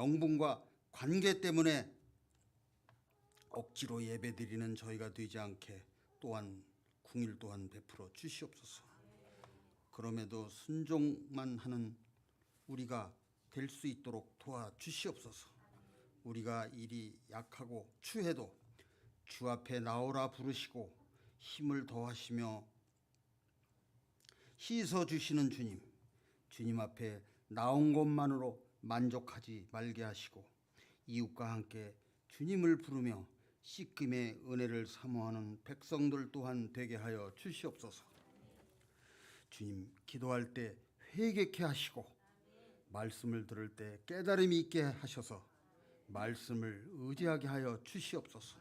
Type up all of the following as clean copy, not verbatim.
명분과 관계 때문에 억지로 예배드리는 저희가 되지 않게 또한 궁일 또한 베풀어 주시옵소서. 그럼에도 순종만 하는 우리가 될 수 있도록 도와주시옵소서. 우리가 일이 약하고 추해도 주 앞에 나오라 부르시고 힘을 더하시며 씻어주시는 주님 앞에 나온 것만으로 만족하지 말게 하시고 이웃과 함께 주님을 부르며 씻김의 은혜를 사모하는 백성들 또한 되게 하여 주시옵소서. 주님, 기도할 때 회개케 하시고 말씀을 들을 때 깨달음이 있게 하셔서 말씀을 의지하게 하여 주시옵소서.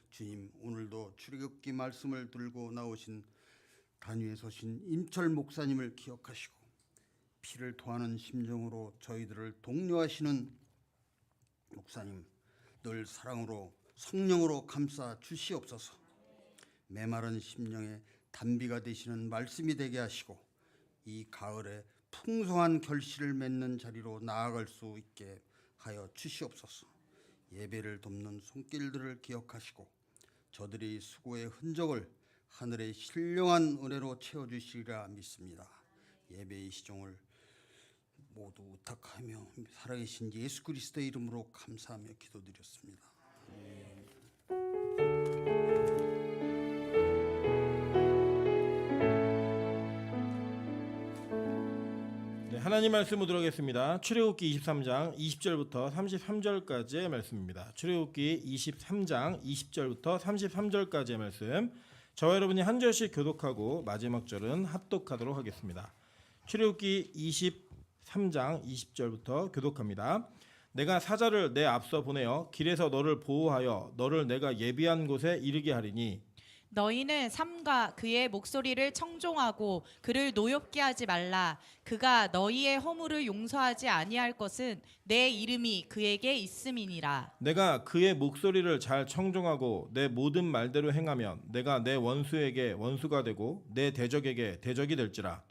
주님, 오늘도 출애굽기 말씀을 들고 나오신 단위에 서신 임철 목사님을 기억하시고 피를 토하는 심정으로 저희들을 독려하시는 목사님, 늘 사랑으로 성령으로 감싸 주시옵소서. 메마른 심령에 단비가 되시는 말씀이 되게 하시고 이 가을에 풍성한 결실을 맺는 자리로 나아갈 수 있게 하여 주시옵소서. 예배를 돕는 손길들을 기억하시고 저들의 수고의 흔적을 하늘의 신령한 은혜로 채워주시리라 믿습니다. 예배의 시종을 모두 부탁하며 살아계신 예수 그리스도의 이름으로 감사하며 기도드렸습니다. 네, 하나님 말씀 보도록 하겠습니다. 출애굽기 23장 20절부터 33절까지의 말씀입니다. 출애굽기 23장 20절부터 33절까지의 말씀. 저와 여러분이 한 절씩 교독하고 마지막 절은 합독하도록 하겠습니다. 출애굽기 23장 20절부터 교독합니다. 내가 사자를 내 앞서 보내어 길에서 너를 보호하여 너를 내가 예비한 곳에 이르게 하리니 너희는 삼가 그의 목소리를 청종하고 그를 노엽게 하지 말라. 그가 너희의 허물을 용서하지 아니할 것은 내 이름이 그에게 있음이니라. 내가 그의 목소리를 잘 청종하고 내 모든 말대로 행하면 내가 내 원수에게 원수가 되고 내 대적에게 대적이 될지라.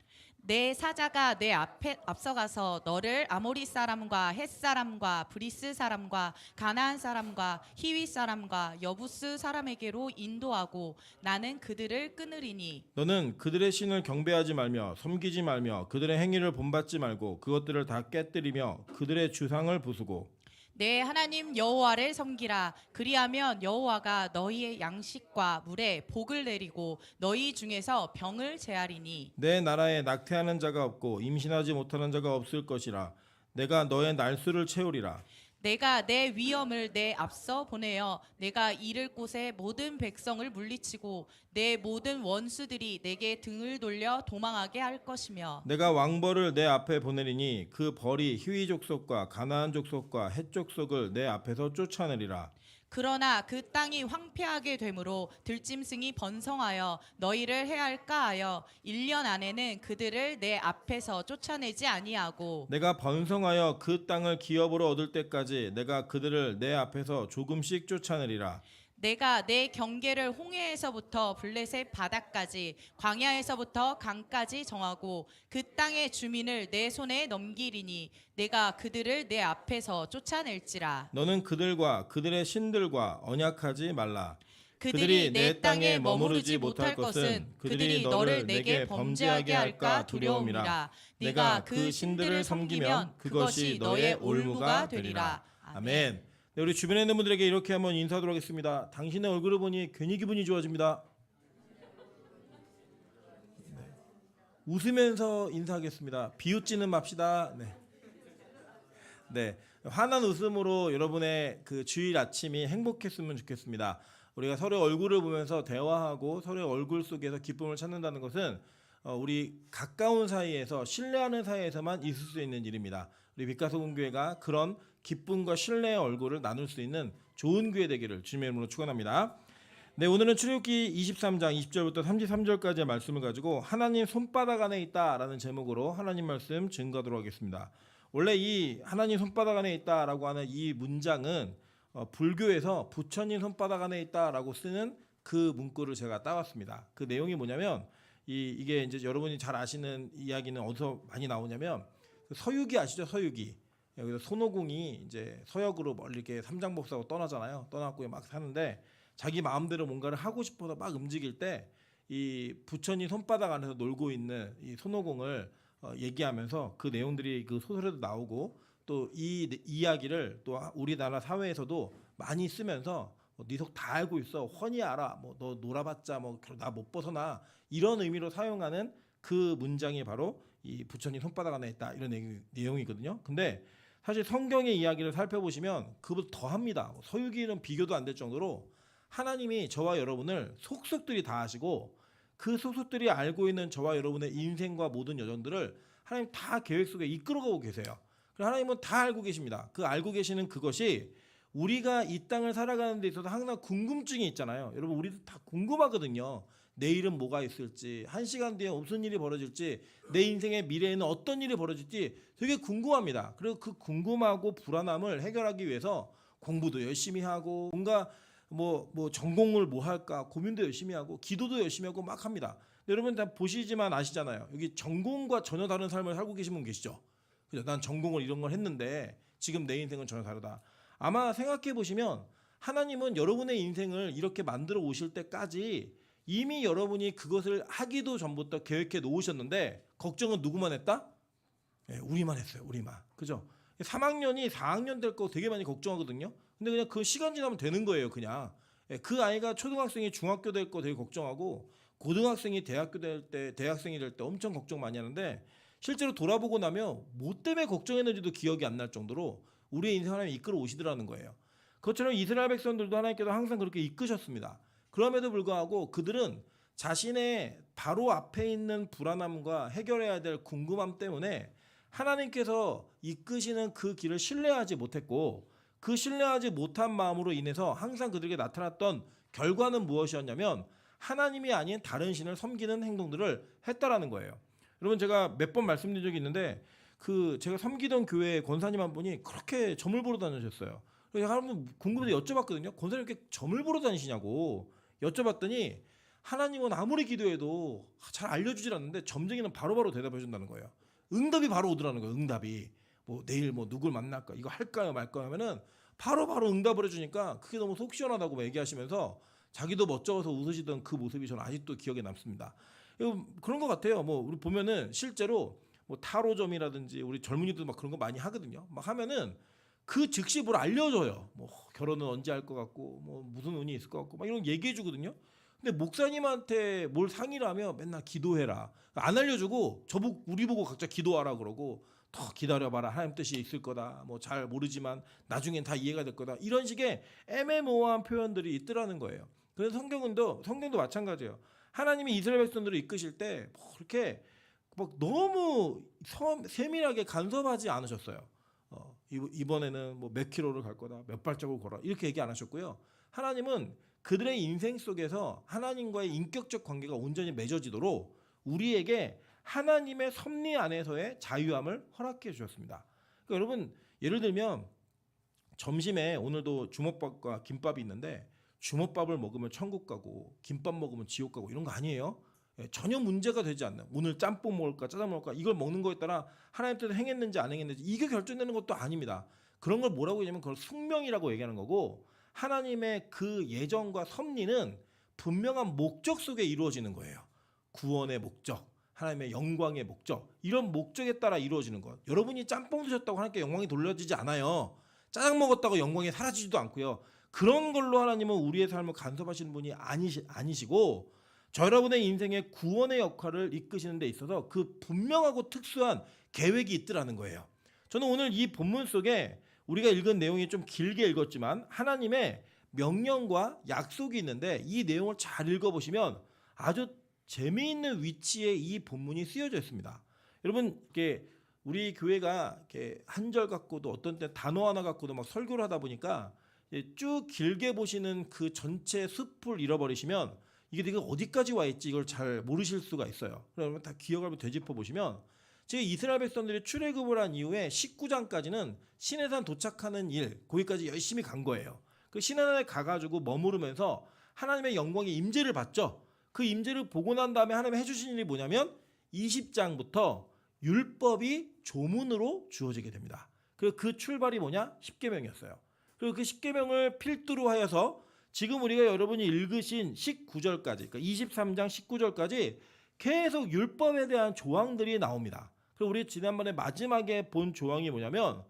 내 사자가 내 앞에 앞서가서 너를 아모리 사람과 헷 사람과 브리스 사람과 가나안 사람과 히위 사람과 여부스 사람에게로 인도하고 나는 그들을 끊으리니 너는 그들의 신을 경배하지 말며 섬기지 말며 그들의 행위를 본받지 말고 그것들을 다 깨뜨리며 그들의 주상을 부수고 내 하나님 여호와를 섬기라. 그리하면 여호와가 너희의 양식과 물에 복을 내리고 너희 중에서 병을 제하리니 내 나라에 낙태하는 자가 없고 임신하지 못하는 자가 없을 것이라. 내가 너의 날수를 채우리라. 내가 내 위엄을 내 앞서 보내어 내가 이를 곳에 모든 백성을 물리치고 내 모든 원수들이 내게 등을 돌려 도망하게 할 것이며 내가 왕벌을 내 앞에 보내리니 그 벌이 히위 족속과 가나안 족속과 헷 족속을 내 앞에서 쫓아내리라. 그러나 그 땅이 황폐하게 되므로 들짐승이 번성하여 너희를 해할까 하여 1년 안에는 그들을 내 앞에서 쫓아내지 아니하고 내가 번성하여 그 땅을 기업으로 얻을 때까지 내가 그들을 내 앞에서 조금씩 쫓아내리라. 내가 내 경계를 홍해에서부터 블레셋 바다까지 광야에서부터 강까지 정하고 그 땅의 주민을 내 손에 넘기리니 내가 그들을 내 앞에서 쫓아낼지라. 너는 그들과 그들의 신들과 언약하지 말라. 그들이 내 땅에 머무르지 못할 것은 그들이 너를 내게 범죄하게 할까 두려움이라. 내가 그 신들을 섬기면 그것이 너의 올무가 되리라. 아멘. 네, 우리 주변에 있는 분들에게 이렇게 한번 인사하도록 하겠습니다. 당신의 얼굴을 보니 괜히 기분이 좋아집니다. 네. 웃으면서 인사하겠습니다. 비웃지는 맙시다. 네. 네, 환한 웃음으로 여러분의 그 주일 아침이 행복했으면 좋겠습니다. 우리가 서로의 얼굴을 보면서 대화하고 서로의 얼굴 속에서 기쁨을 찾는다는 것은 우리 가까운 사이에서 신뢰하는 사이에서만 있을 수 있는 일입니다. 우리 빛가소금교회가 그런 기쁨과 신뢰의 얼굴을 나눌 수 있는 좋은 교회 되기를 주님의 이름으로 축원합니다. 네, 오늘은 출애굽기 23장 20절부터 33절까지의 말씀을 가지고 하나님 손바닥 안에 있다라는 제목으로 하나님 말씀 증거하도록 하겠습니다. 원래 이 하나님 손바닥 안에 있다라고 하는 이 문장은 불교에서 부처님 손바닥 안에 있다라고 쓰는 그 문구를 제가 따왔습니다. 그 내용이 뭐냐면 이게 이제 여러분이 잘 아시는 이야기는 어디서 많이 나오냐면 서유기 아시죠? 서유기. 그래서 손오공이 이제 서역으로 멀리 이렇게 삼장법사고 떠나잖아요. 떠나고 막 사는데 자기 마음대로 뭔가를 하고 싶어서 막 움직일 때 이 부처님 손바닥 안에서 놀고 있는 이 손오공을 얘기하면서 그 내용들이 그 소설에도 나오고 또 이 이야기를 또 우리나라 사회에서도 많이 쓰면서 네 속 다 알고 있어, 훤히 알아, 뭐 너 놀아봤자 뭐 나 못 벗어나, 이런 의미로 사용하는 그 문장이 바로 이 부처님 손바닥 안에 있다, 이런 내용이거든요. 근데 사실 성경의 이야기를 살펴보시면 그보다 더합니다. 서유기는 비교도 안 될 정도로 하나님이 저와 여러분을 속속들이 다 아시고 그 속속들이 알고 있는 저와 여러분의 인생과 모든 여정들을 하나님 다 계획 속에 이끌어가고 계세요. 그리고 하나님은 다 알고 계십니다. 그 알고 계시는 그것이 우리가 이 땅을 살아가는 데 있어서 항상 궁금증이 있잖아요. 여러분, 우리도 다 궁금하거든요. 내일은 뭐가 있을지, 1시간 뒤에 무슨 일이 벌어질지, 내 인생의 미래에는 어떤 일이 벌어질지 되게 궁금합니다. 그리고 그 궁금하고 불안함을 해결하기 위해서 공부도 열심히 하고, 뭔가 뭐 전공을 뭐 할까 고민도 열심히 하고, 기도도 열심히 하고 막 합니다. 여러분 다 보시지만 아시잖아요. 여기 전공과 전혀 다른 삶을 살고 계신 분 계시죠? 그죠? 난 전공을 이런 걸 했는데 지금 내 인생은 전혀 다르다. 아마 생각해 보시면 하나님은 여러분의 인생을 이렇게 만들어 오실 때까지 이미 여러분이 그것을 하기도 전부터 계획해 놓으셨는데, 걱정은 누구만 했다? 네, 우리만 했어요. 우리만. 그죠? 3학년이 4학년 될 거 되게 많이 걱정하거든요. 근데 그냥 그 시간 지나면 되는 거예요. 그냥. 그 아이가 초등학생이 중학교 될 거 되게 걱정하고, 고등학생이 대학교 될 때, 대학생이 될 때 엄청 걱정 많이 하는데, 실제로 돌아보고 나면 뭐 때문에 걱정했는지도 기억이 안 날 정도로 우리의 인생 하나님이 이끌어 오시더라는 거예요. 그것처럼 이스라엘 백성들도 하나님께서 항상 그렇게 이끄셨습니다. 그럼에도 불구하고 그들은 자신의 바로 앞에 있는 불안함과 해결해야 될 궁금함 때문에 하나님께서 이끄시는 그 길을 신뢰하지 못했고, 그 신뢰하지 못한 마음으로 인해서 항상 그들에게 나타났던 결과는 무엇이었냐면 하나님이 아닌 다른 신을 섬기는 행동들을 했다라는 거예요. 여러분, 제가 몇 번 말씀드린 적이 있는데 그 제가 섬기던 교회 권사님 한 분이 그렇게 점을 보러 다니셨어요. 그래서 제가 한번 궁금해서 여쭤봤거든요. 권사님 이렇게 점을 보러 다니시냐고 여쭤봤더니 하나님은 아무리 기도해도 잘 알려주질 않는데 점쟁이는 바로바로 대답해 준다는 거예요. 응답이 바로 오더라는 거예요. 응답이. 뭐 내일 뭐 누굴 만날까, 이거 할까요 말까요 하면은 바로바로 응답을 해주니까 그게 너무 속 시원하다고 얘기하시면서 자기도 멋져서 웃으시던 그 모습이 저는 아직도 기억에 남습니다. 그런 것 같아요. 뭐 우리 보면은 실제로 뭐 타로점이라든지 우리 젊은이들 막 그런 거 많이 하거든요. 막 하면은 그 즉시 뭘 알려줘요. 뭐 결혼은 언제 할 것 같고, 뭐 무슨 운이 있을 것 같고, 막 이런 거 얘기해 주거든요. 근데 목사님한테 뭘 상의를 하면 맨날 기도해라, 안 알려주고 우리 보고 각자 기도하라 그러고, 더 기다려봐라, 하나님 뜻이 있을 거다, 뭐 잘 모르지만 나중엔 다 이해가 될 거다, 이런 식의 애매모호한 표현들이 있더라는 거예요. 그래서 성경도 마찬가지예요. 하나님이 이스라엘 백성들을 이끄실 때 뭐 그렇게 막 너무 세밀하게 간섭하지 않으셨어요. 이번에는 뭐 몇 킬로를 갈 거다, 몇 발자국 걸어, 이렇게 얘기 안 하셨고요. 하나님은 그들의 인생 속에서 하나님과의 인격적 관계가 온전히 맺어지도록 우리에게 하나님의 섭리 안에서의 자유함을 허락해 주셨습니다. 그러니까 여러분, 예를 들면 점심에 오늘도 주먹밥과 김밥이 있는데 주먹밥을 먹으면 천국 가고 김밥 먹으면 지옥 가고 이런 거 아니에요. 전혀 문제가 되지 않는, 오늘 짬뽕 먹을까 짜장 먹을까 이걸 먹는 거에 따라 하나님 뜻을 행했는지 안 행했는지 이게 결정되는 것도 아닙니다. 그런 걸 뭐라고 얘기하면 그걸 숙명이라고 얘기하는 거고, 하나님의 그 예정과 섭리는 분명한 목적 속에 이루어지는 거예요. 구원의 목적, 하나님의 영광의 목적, 이런 목적에 따라 이루어지는 것. 여러분이 짬뽕 드셨다고 하나님께 영광이 돌려지지 않아요. 짜장 먹었다고 영광이 사라지지도 않고요. 그런 걸로 하나님은 우리의 삶을 간섭하시는 분이 아니시고, 여러분의 인생의 구원의 역할을 이끄시는 데 있어서 그 분명하고 특수한 계획이 있더라는 거예요. 저는 오늘 이 본문 속에 우리가 읽은 내용이 좀 길게 읽었지만 하나님의 명령과 약속이 있는데, 이 내용을 잘 읽어보시면 아주 재미있는 위치에 이 본문이 쓰여져 있습니다. 여러분, 이렇게 우리 교회가 이렇게 한 절 갖고도 어떤 때 단어 하나 갖고도 막 설교를 하다 보니까 쭉 길게 보시는 그 전체 숲을 잃어버리시면 이게 내가 어디까지 와 있지 이걸 잘 모르실 수가 있어요. 그러면 다 기억을 되짚어 보시면, 제 이스라엘 백성들이 출애굽을 한 이후에 19장까지는 시내산 도착하는 일, 거기까지 열심히 간 거예요. 그 시내산에 가가지고 머무르면서 하나님의 영광의 임재를 받죠. 그 임재를 보고 난 다음에 하나님이 해주신 일이 뭐냐면 20장부터 율법이 조문으로 주어지게 됩니다. 그리고 그 출발이 뭐냐? 십계명이었어요. 그리고 그 십계명을 필두로 하여서 지금 우리가 여러분이 읽으신 19절까지, 그러니까 23장 19절까지 계속 율법에 대한 조항들이 나옵니다. 그리고 우리 지난번에 마지막에 본 조항이 뭐냐면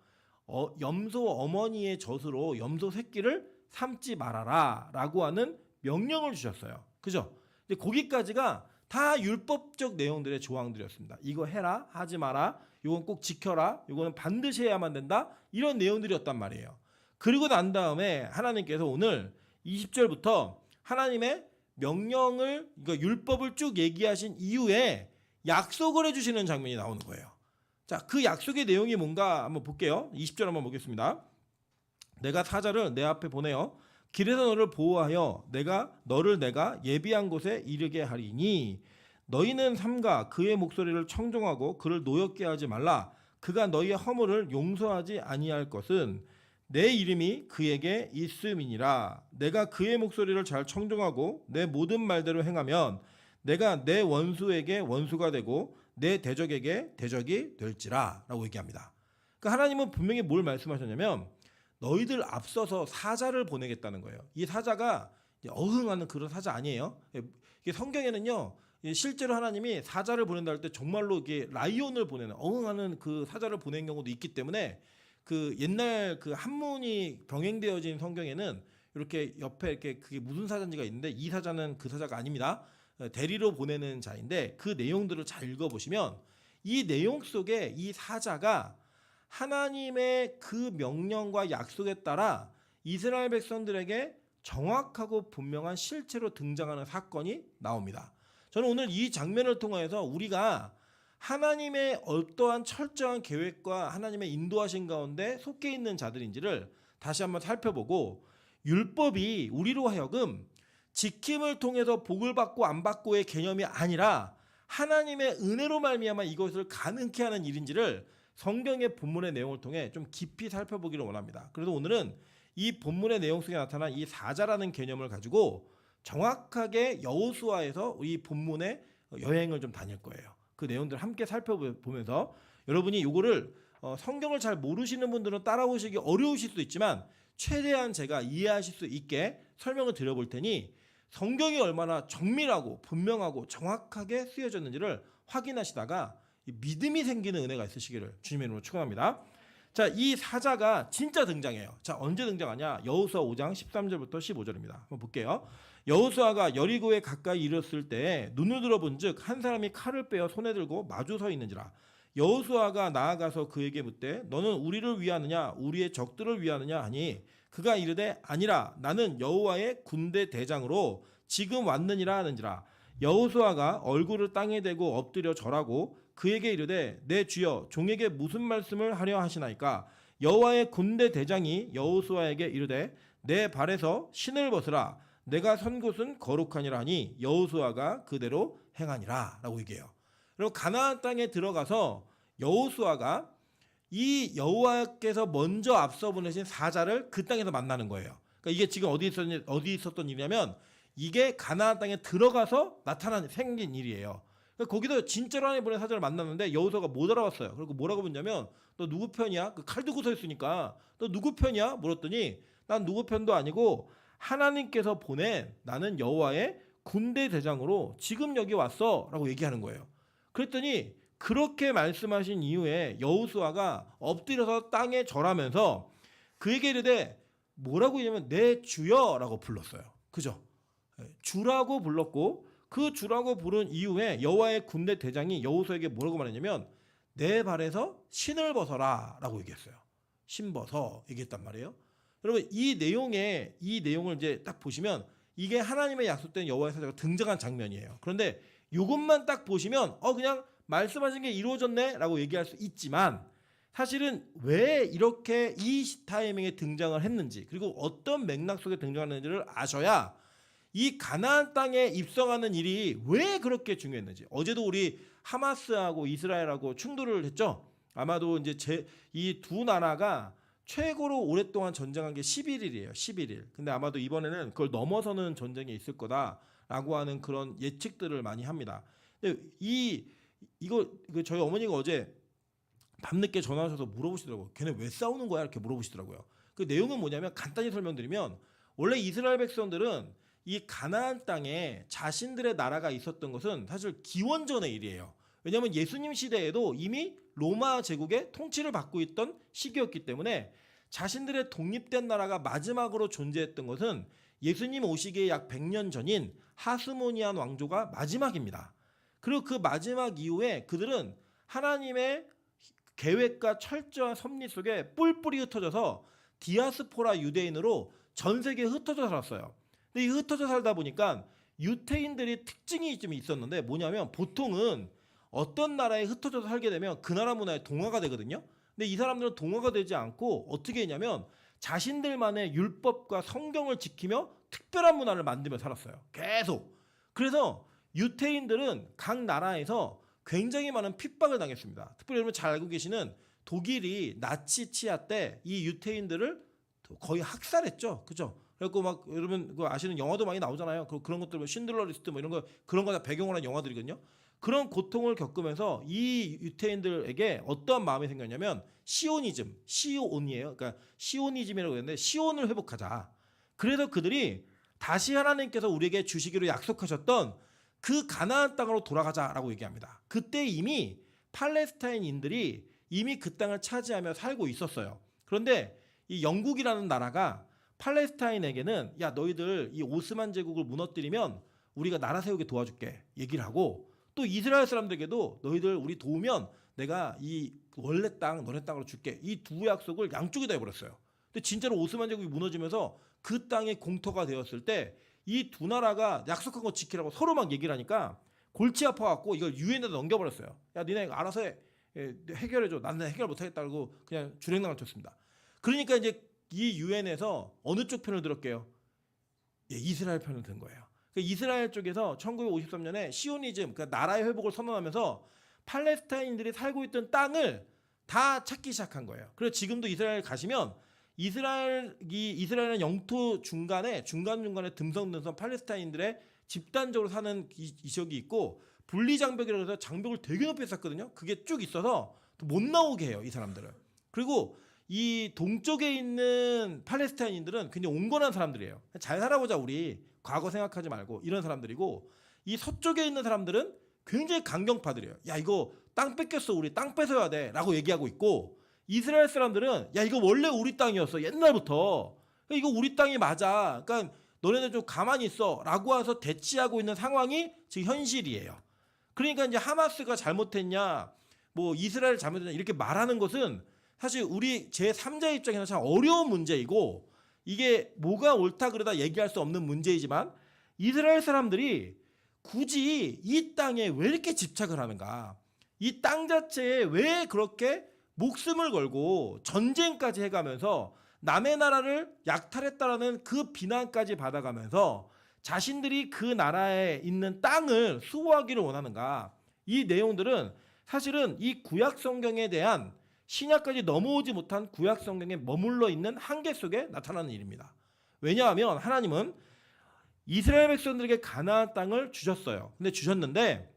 염소 어머니의 젖으로 염소 새끼를 삼지 말아라 라고 하는 명령을 주셨어요. 그죠? 근데 거기까지가 다 율법적 내용들의 조항들이었습니다. 이거 해라, 하지 마라, 이건 꼭 지켜라, 이거는 반드시 해야만 된다, 이런 내용들이었단 말이에요. 그리고 난 다음에 하나님께서 오늘 20절부터 하나님의 명령을, 그러니까 율법을 쭉 얘기하신 이후에 약속을 해주시는 장면이 나오는 거예요. 자, 그 약속의 내용이 뭔가 한번 볼게요. 20절 한번 보겠습니다. 내가 사자를 내 앞에 보내어 길에서 너를 보호하여 너를 내가 예비한 곳에 이르게 하리니 너희는 삼가 그의 목소리를 청종하고 그를 노엽게 하지 말라. 그가 너희의 허물을 용서하지 아니할 것은 내 이름이 그에게 있음이니라. 내가 그의 목소리를 잘 청종하고 내 모든 말대로 행하면 내가 내 원수에게 원수가 되고 내 대적에게 대적이 될지라 라고 얘기합니다. 그러니까 하나님은 분명히 뭘 말씀하셨냐면 너희들 앞서서 사자를 보내겠다는 거예요. 이 사자가 어흥하는 그런 사자 아니에요. 이게 성경에는요, 실제로 하나님이 사자를 보낸다 할 때 정말로 이게 라이온을 보내는, 어흥하는 그 사자를 보낸 경우도 있기 때문에 그 옛날 그 한문이 병행되어진 성경에는 이렇게 옆에 이렇게 그게 무슨 사자인지가 있는데 이 사자는 그 사자가 아닙니다. 대리로 보내는 자인데 그 내용들을 잘 읽어보시면 이 내용 속에 이 사자가 하나님의 그 명령과 약속에 따라 이스라엘 백성들에게 정확하고 분명한 실체로 등장하는 사건이 나옵니다. 저는 오늘 이 장면을 통해서 우리가 하나님의 어떠한 철저한 계획과 하나님의 인도하신 가운데 속해 있는 자들인지를 다시 한번 살펴보고 율법이 우리로 하여금 지킴을 통해서 복을 받고 안 받고의 개념이 아니라 하나님의 은혜로 말미암아 이것을 가능케 하는 일인지를 성경의 본문의 내용을 통해 좀 깊이 살펴보기를 원합니다. 그래서 오늘은 이 본문의 내용 속에 나타난 이 사자라는 개념을 가지고 정확하게 여호수아에서 이 본문의 여행을 좀 다닐 거예요. 그 내용들을 함께 살펴보면서 여러분이 이거를 성경을 잘 모르시는 분들은 따라오시기 어려우실 수도 있지만 최대한 제가 이해하실 수 있게 설명을 드려볼 테니 성경이 얼마나 정밀하고 분명하고 정확하게 쓰여졌는지를 확인하시다가 믿음이 생기는 은혜가 있으시기를 주님의 이름으로 축원합니다. 자, 이 사자가 진짜 등장해요. 자, 언제 등장하냐? 여호수아 5장 13절부터 15절입니다. 한번 볼게요. 여호수아가 여리고에 가까이 이르렀을 때 눈을 들어본즉 한 사람이 칼을 빼어 손에 들고 마주 서 있는지라. 여호수아가 나아가서 그에게 묻되 너는 우리를 위하느냐 우리의 적들을 위하느냐 하니 그가 이르되 아니라 나는 여호와의 군대 대장으로 지금 왔느니라 하는지라. 여호수아가 얼굴을 땅에 대고 엎드려 절하고 그에게 이르되 내 주여 종에게 무슨 말씀을 하려 하시나이까. 여호와의 군대 대장이 여호수아에게 이르되 내 발에서 신을 벗으라. 내가 선 곳은 거룩하니라 하니 여호수아가 그대로 행하니라 라고 얘기해요. 그리고 가나안 땅에 들어가서 여호수아가 이 여호와께서 먼저 앞서 보내신 사자를 그 땅에서 만나는 거예요. 그러니까 이게 지금 어디 있었던 일이냐면 이게 가나안 땅에 들어가서 생긴 일이에요. 그러니까 거기도 진짜로 하나님 보낸 사자를 만났는데 여호수아가 못 알아봤어요. 그리고 뭐라고 묻냐면 너 누구 편이야? 그 칼 들고 서 있으니까 너 누구 편이야? 물었더니 난 누구 편도 아니고 하나님께서 보낸 나는 여호와의 군대 대장으로 지금 여기 왔어 라고 얘기하는 거예요. 그랬더니 그렇게 말씀하신 이후에 여호수아가 엎드려서 땅에 절하면서 그에게 이르되 뭐라고 했냐면 내 주여 라고 불렀어요. 그죠? 주라고 불렀고 그 주라고 부른 이후에 여호와의 군대 대장이 여호수아에게 뭐라고 말했냐면 내 발에서 신을 벗어라 라고 얘기했어요. 신 벗어 얘기했단 말이에요. 여러분 이 내용을 이제 딱 보시면 이게 하나님의 약속된 여호와의 사자가 등장한 장면이에요. 그런데 이것만 딱 보시면 그냥 말씀하신 게 이루어졌네 라고 얘기할 수 있지만 사실은 왜 이렇게 이 타이밍에 등장을 했는지 그리고 어떤 맥락 속에 등장하는지를 아셔야 이 가나안 땅에 입성하는 일이 왜 그렇게 중요했는지. 어제도 우리 하마스하고 이스라엘하고 충돌을 했죠. 아마도 이제 이 두 나라가 최고로 오랫동안 전쟁한 게 11일이에요. 11일. 근데 아마도 이번에는 그걸 넘어서는 전쟁이 있을 거다라고 하는 그런 예측들을 많이 합니다. 근데 이거 저희 어머니가 어제 밤늦게 전화하셔서 물어보시더라고요. 걔네 왜 싸우는 거야? 이렇게 물어보시더라고요. 그 내용은 뭐냐면 간단히 설명드리면 원래 이스라엘 백성들은 이 가나안 땅에 자신들의 나라가 있었던 것은 사실 기원전의 일이에요. 왜냐하면 예수님 시대에도 이미 로마 제국의 통치를 받고 있던 시기였기 때문에 자신들의 독립된 나라가 마지막으로 존재했던 것은 예수님 오시기에 약 100년 전인 하스모니안 왕조가 마지막입니다. 그리고 그 마지막 이후에 그들은 하나님의 계획과 철저한 섭리 속에 뿔뿔이 흩어져서 디아스포라 유대인으로 전 세계에 흩어져 살았어요. 근데 이 흩어져 살다 보니까 유태인들이 특징이 좀 있었는데 뭐냐면 보통은 어떤 나라에 흩어져서 살게 되면 그 나라 문화에 동화가 되거든요. 근데 이 사람들은 동화가 되지 않고 어떻게 했냐면 자신들만의 율법과 성경을 지키며 특별한 문화를 만들며 살았어요. 계속. 그래서 유태인들은 각 나라에서 굉장히 많은 핍박을 당했습니다. 특별히 여러분 잘 알고 계시는 독일이 나치 치하 때 이 유태인들을 거의 학살했죠. 그죠? 그래갖고 막 여러분 그 아시는 영화도 많이 나오잖아요. 그런 것들 뭐 신들러 리스트 뭐 이런 거 그런 거 다 배경으로 한 영화들이거든요. 그런 고통을 겪으면서 이 유태인들에게 어떠한 마음이 생겼냐면 시오니즘, 시온이에요. 그러니까 시오니즘이라고 했는데 시온을 회복하자. 그래서 그들이 다시 하나님께서 우리에게 주시기로 약속하셨던 그 가나안 땅으로 돌아가자라고 얘기합니다. 그때 이미 팔레스타인인들이 이미 그 땅을 차지하며 살고 있었어요. 그런데 이 영국이라는 나라가 팔레스타인에게는 야 너희들 이 오스만 제국을 무너뜨리면 우리가 나라 세우게 도와줄게 얘기를 하고 또 이스라엘 사람들에게도 너희들 우리 도우면 내가 이 원래 땅 너네 땅으로 줄게 이 두 약속을 양쪽이 다 해버렸어요. 근데 진짜로 오스만 제국이 무너지면서 그 땅이 공터가 되었을 때 이 두 나라가 약속한 거 지키라고 서로 막 얘기를 하니까 골치 아파갖고 이걸 유엔에다 넘겨버렸어요. 야 니네 알아서 해. 해결해줘. 나는 해결 못하겠다고 그냥 주랭랑을 쳤습니다. 그러니까 이제 이 유엔에서 어느 쪽 편을 들었게요? 예, 이스라엘 편을 든 거예요. 이스라엘 쪽에서 1953년에 시오니즘, 그러니까 나라의 회복을 선언하면서 팔레스타인들이 살고 있던 땅을 다 찾기 시작한 거예요. 그래서 지금도 이스라엘 가시면 이스라엘은 영토 중간중간에 듬성듬성 팔레스타인들의 집단적으로 사는 이 지역이 있고 분리장벽이라고 해서 장벽을 되게 높이 쌓거든요. 그게 쭉 있어서 못 나오게 해요, 이 사람들은. 그리고 이 동쪽에 있는 팔레스타인들은 굉장히 온건한 사람들이에요. 잘 살아보자 우리. 과거 생각하지 말고 이런 사람들이고 이 서쪽에 있는 사람들은 굉장히 강경파들이에요. 야 이거 땅 뺏겼어 우리 땅 뺏어야 돼 라고 얘기하고 있고 이스라엘 사람들은 야 이거 원래 우리 땅이었어 옛날부터 이거 우리 땅이 맞아 그러니까 너네들 좀 가만히 있어 라고 해서 대치하고 있는 상황이 지금 현실이에요. 그러니까 이제 하마스가 잘못했냐 뭐 이스라엘 잘못했냐 이렇게 말하는 것은 사실 우리 제3자 입장에서 참 어려운 문제이고 이게 뭐가 옳다 그러다 얘기할 수 없는 문제이지만 이스라엘 사람들이 굳이 이 땅에 왜 이렇게 집착을 하는가? 이 땅 자체에 왜 그렇게 목숨을 걸고 전쟁까지 해가면서 남의 나라를 약탈했다라는 그 비난까지 받아가면서 자신들이 그 나라에 있는 땅을 수호하기를 원하는가? 이 내용들은 사실은 이 구약 성경에 대한 신약까지 넘어오지 못한 구약 성경에 머물러 있는 한계 속에 나타나는 일입니다. 왜냐하면 하나님은 이스라엘 백성들에게 가나안 땅을 주셨어요. 근데 주셨는데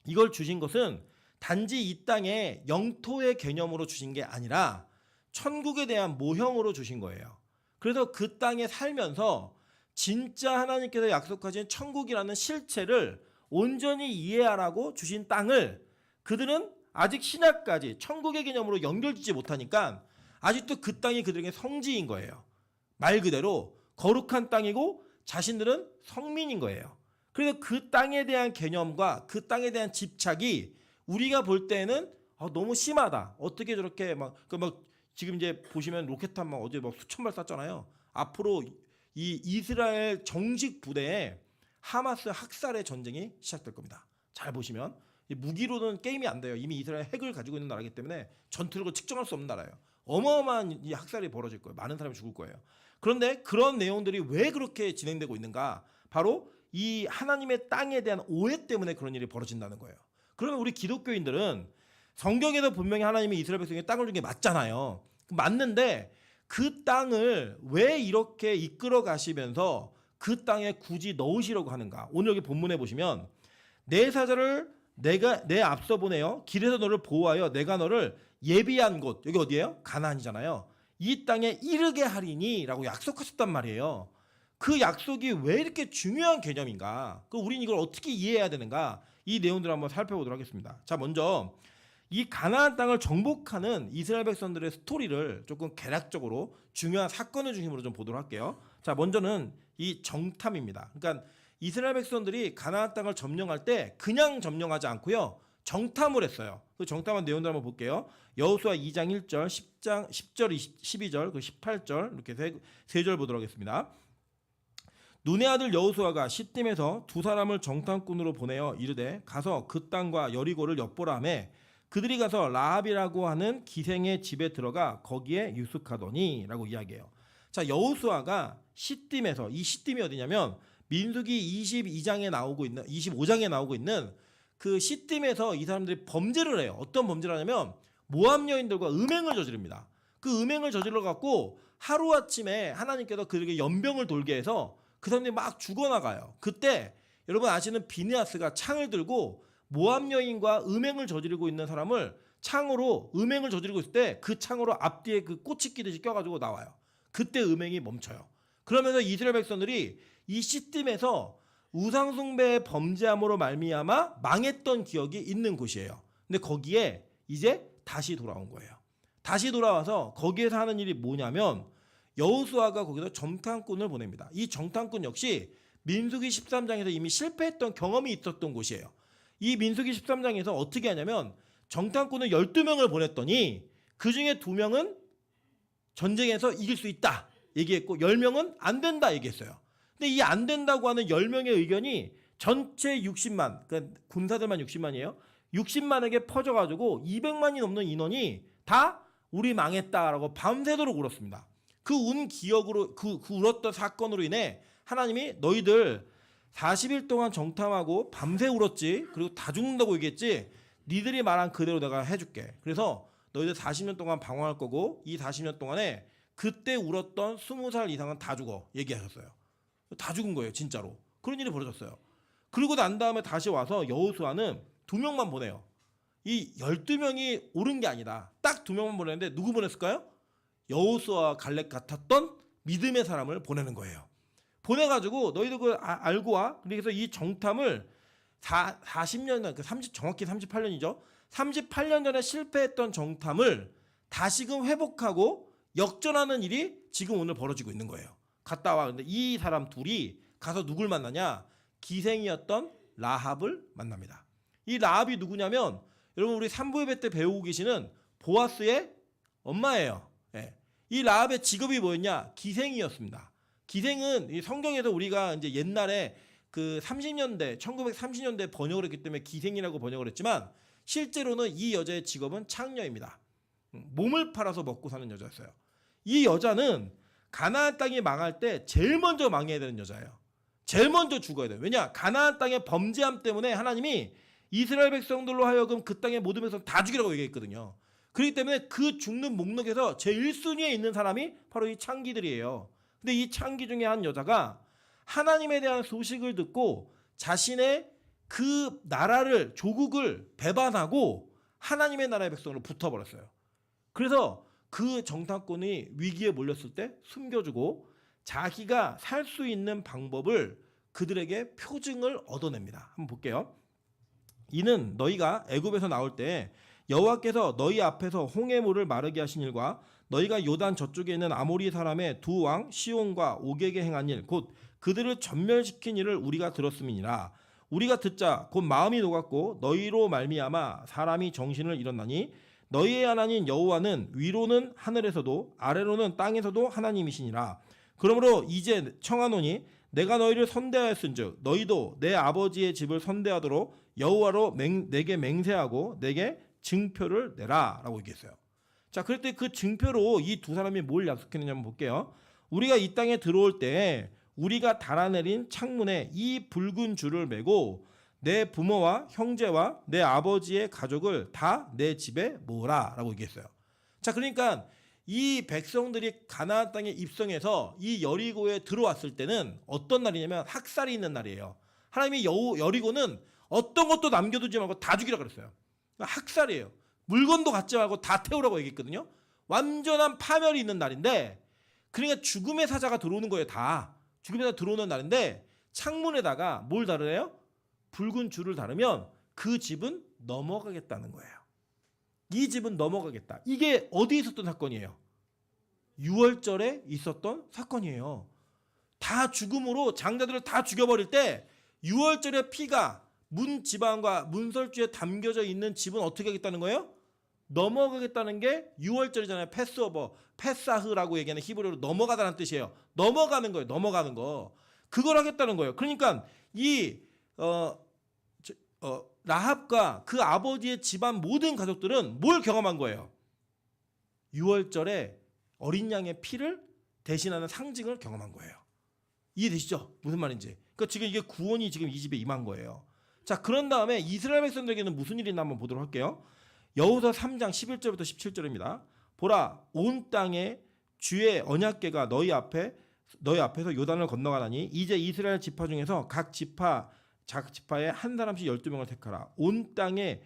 이걸 주신 것은 단지 이 땅의 영토의 개념으로 주신 게 아니라 천국에 대한 모형으로 주신 거예요. 그래서 그 땅에 살면서 진짜 하나님께서 약속하신 천국이라는 실체를 온전히 이해하라고 주신 땅을 그들은 아직 신약까지 천국의 개념으로 연결짓지 못하니까 아직도 그 땅이 그들에게 성지인 거예요. 말 그대로 거룩한 땅이고 자신들은 성민인 거예요. 그래서 그 땅에 대한 개념과 그 땅에 대한 집착이 우리가 볼 때는 너무 심하다. 어떻게 저렇게 막 지금 이제 보시면 로켓탄 막 어제 막 수천 발 쐈잖아요. 앞으로 이 이스라엘 정식 부대에 하마스 학살의 전쟁이 시작될 겁니다. 잘 보시면 무기로는 게임이 안 돼요. 이미 이스라엘 핵을 가지고 있는 나라이기 때문에 전투력을 측정할 수 없는 나라예요. 어마어마한 이 학살이 벌어질 거예요. 많은 사람이 죽을 거예요. 그런데 그런 내용들이 왜 그렇게 진행되고 있는가? 바로 이 하나님의 땅에 대한 오해 때문에 그런 일이 벌어진다는 거예요. 그러면 우리 기독교인들은 성경에서 분명히 하나님이 이스라엘 백성에게 땅을 준 게 맞잖아요. 맞는데 그 땅을 왜 이렇게 이끌어 가시면서 그 땅에 굳이 넣으시려고 하는가? 오늘 여기 본문에 보시면 내 사자를 내가 내 앞서 보내어 길에서 너를 보호하여 내가 너를 예비한 곳, 여기 어디예요? 가나안이잖아요. 이 땅에 이르게 하리니라고 약속하셨단 말이에요. 그 약속이 왜 이렇게 중요한 개념인가? 우리는 이걸 어떻게 이해해야 되는가? 이 내용들을 한번 살펴보도록 하겠습니다. 자, 먼저 이 가나안 땅을 정복하는 이스라엘 백성들의 스토리를 조금 개략적으로 중요한 사건을 중심으로 좀 보도록 할게요. 자, 먼저는 이 정탐입니다. 그러니까 이스라엘 백성들이 가나안 땅을 점령할 때 그냥 점령하지 않고요. 정탐을 했어요. 그 정탐한 내용들 한번 볼게요. 여호수아 2장 1절, 10절 12절, 그 18절 이렇게 세 절 보도록 하겠습니다. 눈의 아들 여호수아가 시딤에서 두 사람을 정탐꾼으로 보내어 이르되 가서 그 땅과 여리고를 엿보라 하매 그들이 가서 라합이라고 하는 기생의 집에 들어가 거기에 유숙하더니라고 이야기해요. 자, 여호수아가 시딤에서, 이 시딤이 어디냐면 민수기 22장에 나오고 있는 25장에 나오고 있는 그 시딤에서 이 사람들이 범죄를 해요. 어떤 범죄를 하냐면 모압 여인들과 음행을 저지릅니다. 그 음행을 저질러 갖고 하루아침에 하나님께서 그들에게 연병을 돌게 해서 그 사람들이 막 죽어나가요. 그때 여러분 아시는 비느하스가 창을 들고 모압 여인과 음행을 저지르고 있는 사람을 창으로 음행을 저지르고 있을 때 그 창으로 앞뒤에 그 꽃이 끼듯이 껴가지고 나와요. 그때 음행이 멈춰요. 그러면서 이스라엘 백성들이 이 시딤에서 우상숭배의 범죄함으로 말미암아 망했던 기억이 있는 곳이에요. 근데 거기에 이제 다시 돌아온 거예요. 다시 돌아와서 거기에서 하는 일이 뭐냐면 여호수아가 거기서 정탐꾼을 보냅니다. 이 정탐꾼 역시 민수기 13장에서 이미 실패했던 경험이 있었던 곳이에요. 이 민수기 13장에서 어떻게 하냐면 정탐꾼을 12명을 보냈더니 그중에 2명은 전쟁에서 이길 수 있다 얘기했고 10명은 안 된다 얘기했어요. 근데 이 안 된다고 하는 10명의 의견이 전체 60만, 그러니까 군사들만 60만이에요. 60만에게 퍼져가지고 200만이 넘는 인원이 다 우리 망했다라고 밤새도록 울었습니다. 그 운 기억으로 그 울었던 사건으로 인해 하나님이 너희들 40일 동안 정탐하고 밤새 울었지, 그리고 다 죽는다고 얘기했지, 니들이 말한 그대로 내가 해줄게. 그래서 너희들 40년 동안 방황할 거고 이 40년 동안에 그때 울었던 20살 이상은 다 죽어 얘기하셨어요. 다 죽은 거예요, 진짜로. 그런 일이 벌어졌어요. 그리고 난 다음에 다시 와서 여호수아는 2명만 보내요. 이 12명이 옳은 게 아니다. 딱 2명만 보냈는데 누구 보냈을까요? 여호수아와 갈렙 같았던 믿음의 사람을 보내는 거예요. 보내가지고 너희들 그 알고 와. 그래서 이 정탐을 40년, 정확히 38년이죠. 38년 전에 실패했던 정탐을 다시금 회복하고 역전하는 일이 지금 오늘 벌어지고 있는 거예요. 갔다 와. 근데 이 사람 둘이 가서 누굴 만나냐? 기생이었던 라합을 만납니다. 이 라합이 누구냐면 여러분 우리 산부예배 때 배우고 계시는 보아스의 엄마예요. 예. 이 라합의 직업이 뭐였냐? 기생이었습니다. 기생은 이 성경에서 우리가 이제 옛날에 그 30년대 1930년대 번역을 했기 때문에 기생이라고 번역을 했지만 실제로는 이 여자의 직업은 창녀입니다. 몸을 팔아서 먹고 사는 여자였어요. 이 여자는 가나안 땅이 망할 때 제일 먼저 망해야 되는 여자예요. 제일 먼저 죽어야 돼요. 왜냐? 가나안 땅의 범죄함 때문에 하나님이 이스라엘 백성들로 하여금 그 땅의 모든 백성 다 죽이라고 얘기했거든요. 그렇기 때문에 그 죽는 목록에서 제 1순위에 있는 사람이 바로 이 창기들이에요. 근데 이 창기 중에 한 여자가 하나님에 대한 소식을 듣고 자신의 그 나라를, 조국을 배반하고 하나님의 나라의 백성으로 붙어버렸어요. 그래서 그 정탐꾼이 위기에 몰렸을 때 숨겨주고 자기가 살 수 있는 방법을 그들에게 표징을 얻어냅니다. 한번 볼게요. 이는 너희가 애굽에서 나올 때 여호와께서 너희 앞에서 홍해물을 마르게 하신 일과 너희가 요단 저쪽에 있는 아모리 사람의 두 왕 시온과 오게게 행한 일, 곧 그들을 전멸시킨 일을 우리가 들었음이니라. 우리가 듣자 곧 마음이 녹았고 너희로 말미암아 사람이 정신을 잃었나니 너희의 하나님 여호와는 위로는 하늘에서도 아래로는 땅에서도 하나님이시니라. 그러므로 이제 청하노니 내가 너희를 선대하였은즉 너희도 내 아버지의 집을 선대하도록 여호와로 내게 맹세하고 내게 증표를 내라라고 얘기했어요. 자, 그럴 때 그 증표로 이 두 사람이 뭘 약속했느냐 한번 볼게요. 우리가 이 땅에 들어올 때 우리가 달아내린 창문에 이 붉은 줄을 매고 내 부모와 형제와 내 아버지의 가족을 다 내 집에 모으라라고 얘기했어요. 자, 그러니까 이 백성들이 가나안 땅에 입성해서 이 여리고에 들어왔을 때는 어떤 날이냐면 학살이 있는 날이에요. 하나님이 여리고는 어떤 것도 남겨두지 말고 다 죽이라 그랬어요. 학살이에요. 물건도 갖지 말고 다 태우라고 얘기했거든요. 완전한 파멸이 있는 날인데, 그러니까 죽음의 사자가 들어오는 거예요. 다 죽음의 사자가 들어오는 날인데 창문에다가 뭘 달으래요? 붉은 줄을 달으면 그 집은 넘어가겠다는 거예요. 이 집은 넘어가겠다. 이게 어디에 있었던 사건이에요? 6월절에 있었던 사건이에요. 다 죽음으로 장자들을 다 죽여버릴 때 6월절의 피가 문 지방과 문설주에 담겨져 있는 집은 어떻게 하겠다는 거예요? 넘어가겠다는 게 6월절이잖아요. 패스오버, 패사흐라고 얘기하는 히브리어로 넘어가다는 뜻이에요. 넘어가는 거예요. 넘어가는 거. 그걸 하겠다는 거예요. 그러니까 이 라합과 그 아버지의 집안 모든 가족들은 뭘 경험한 거예요? 6월절에 어린 양의 피를 대신하는 상징을 경험한 거예요. 이해되시죠? 무슨 말인지. 그러니까 지금 이게 구원이 지금 이 집에 임한 거예요. 자, 그런 다음에 이스라엘 백성들에게는 무슨 일이 있나 한번 보도록 할게요. 여호수아 3장 11절부터 17절입니다. 보라, 온 땅에 주의 언약궤가 너희 앞에서 요단을 건너가다니 이제 이스라엘 지파 중에서 각 지파에 한 사람씩 12명을 택하라. 온 땅에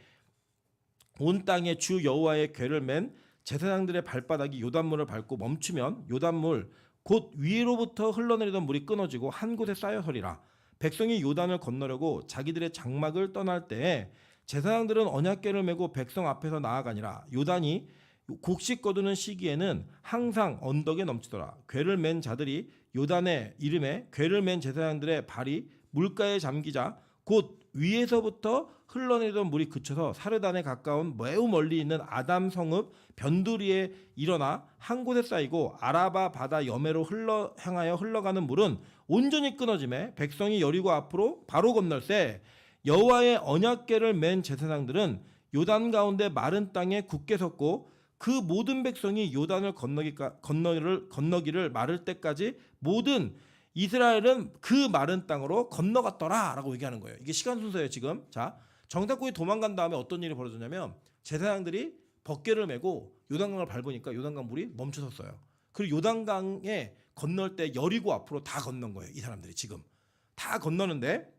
주 여호와의 궤를 맨 제사장들의 발바닥이 요단물을 밟고 멈추면 요단물 곧 위로부터 흘러내리던 물이 끊어지고 한 곳에 쌓여 서리라. 백성이 요단을 건너려고 자기들의 장막을 떠날 때에 제사장들은 언약궤를 메고 백성 앞에서 나아가니라. 요단이 곡식 거두는 시기에는 항상 언덕에 넘치더라. 궤를 맨 자들이 요단의 이름에 궤를 맨 제사장들의 발이 물가에 잠기자 곧 위에서부터 흘러내리던 물이 그쳐서 사르단에 가까운 매우 멀리 있는 아담 성읍 변두리에 일어나 한 곳에 쌓이고 아라바 바다 여매로 향하여 흘러가는 물은 온전히 끊어지매 백성이 여리고 앞으로 바로 건널세 여호와의 언약궤를 맨 제사장들은 요단 가운데 마른 땅에 굳게 섰고 그 모든 백성이 요단을 건너기를 마를 때까지 모든 이스라엘은 그 마른 땅으로 건너갔더라 라고 얘기하는 거예요. 이게 시간 순서예요 지금. 자, 정탐꾼이 도망간 다음에 어떤 일이 벌어졌냐면 제사장들이 벗개를 메고 요단강을 밟으니까 요단강 물이 멈춰섰어요. 그리고 요단강에 건널 때 여리고 앞으로 다 건넌 거예요. 이 사람들이 지금 다 건너는데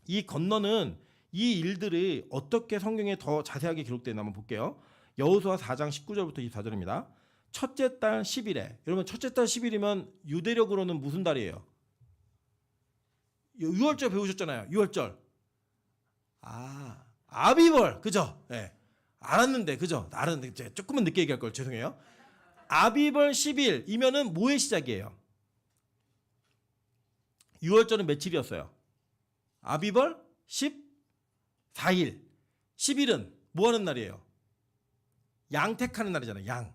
이 건너는 이 일들이 어떻게 성경에 더 자세하게 기록되나 한번 볼게요. 여호수아 4장 19절부터 24절입니다. 첫째 달 10일에 여러분 첫째 달 10일이면 유대력으로는 무슨 달이에요? 6월절 배우셨잖아요. 6월절. 아비벌 그죠? 네. 알았는데 그죠? 알았는데 조금만 늦게 얘기할 걸 죄송해요. 아비벌 10일이면은 뭐의 시작이에요? 6월절은 며칠이었어요? 아비벌 14일. 10일은 뭐 하는 날이에요? 양 택하는 날이잖아요.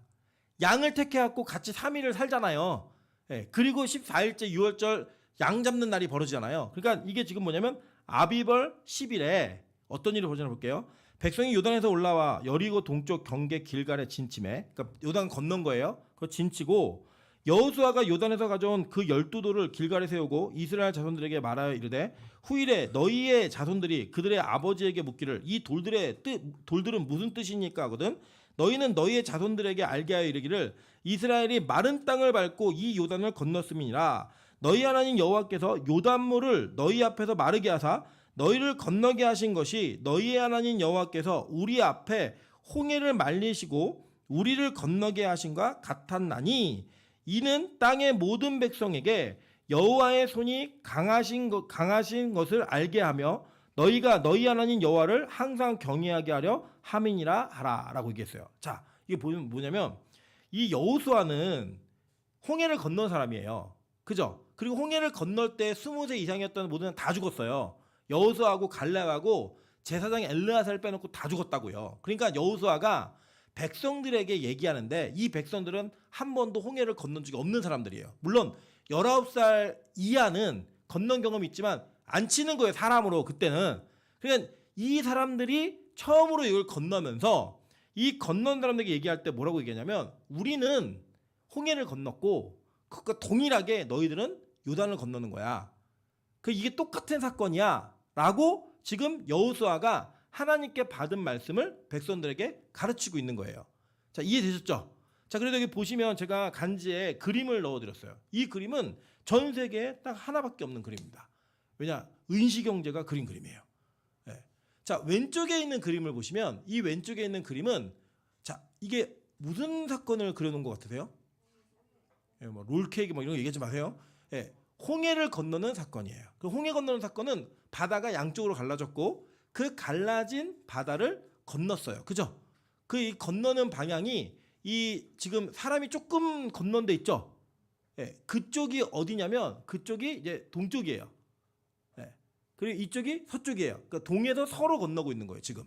양을 택해갖고 같이 3일을 살잖아요. 네. 그리고 14일째 6월절 양 잡는 날이 벌어지잖아요. 그러니까 이게 지금 뭐냐면 아비벌 10일에 어떤 일이 벌어지나 볼게요. 백성이 요단에서 올라와 여리고 동쪽 경계 길갈에 진침해. 그러니까 요단 건넌 거예요. 그거 진치고 여호수아가 요단에서 가져온 그 12돌을 길갈에 세우고 이스라엘 자손들에게 말하여 이르되 후일에 너희의 자손들이 그들의 아버지에게 묻기를 이 돌들은 무슨 뜻이니까 하거든. 너희는 너희의 자손들에게 알게 하여 이르기를 이스라엘이 마른 땅을 밟고 이 요단을 건넜음이니라. 너희 하나님 여호와께서 요단물을 너희 앞에서 마르게 하사 너희를 건너게 하신 것이 너희의 하나님 여호와께서 우리 앞에 홍해를 말리시고 우리를 건너게 하신과 같았나니 이는 땅의 모든 백성에게 여호와의 손이 강하신 것을 알게 하며 너희가 너희 하나님 여호와를 항상 경외하게 하려 함이니라 하라라고 얘기했어요. 자, 이게 뭐냐면 이 여호수아는 홍해를 건넌 사람이에요. 그죠? 그리고 홍해를 건널 때 20세 이상이었던 모두는 다 죽었어요. 여호수아하고 갈렙하고 제사장 엘르아사를 빼놓고 다 죽었다고요. 그러니까 여호수아가 백성들에게 얘기하는데 이 백성들은 한 번도 홍해를 건넌 적이 없는 사람들이에요. 물론 19살 이하는 건넌 경험이 있지만 안 치는 거예요. 사람으로 그때는. 그러니까 이 사람들이 처음으로 이걸 건너면서 이 건넌 사람들에게 얘기할 때 뭐라고 얘기하냐면 우리는 홍해를 건넜고 그것과 동일하게 너희들은 요단을 건너는 거야. 이게 똑같은 사건이야 라고 지금 여호수아가 하나님께 받은 말씀을 백성들에게 가르치고 있는 거예요. 자, 이해되셨죠? 자, 그래도 여기 보시면 제가 간지에 그림을 넣어드렸어요. 이 그림은 전 세계에 딱 하나밖에 없는 그림입니다. 왜냐? 은시경제가 그린 그림이에요. 네. 자, 왼쪽에 있는 그림을 보시면 이 왼쪽에 있는 그림은 자, 이게 무슨 사건을 그려놓은 것 같으세요? 예, 뭐 롤케이크 뭐 이런 거 얘기하지 마세요. 예, 홍해를 건너는 사건이에요. 그 홍해 건너는 사건은 바다가 양쪽으로 갈라졌고 그 갈라진 바다를 건넜어요. 그죠? 그 이 건너는 방향이 이 지금 사람이 조금 건넌 데 있죠? 예, 그쪽이 어디냐면 그쪽이 이제 동쪽이에요. 예, 그리고 이쪽이 서쪽이에요. 그러니까 동에서 서로 건너고 있는 거예요, 지금.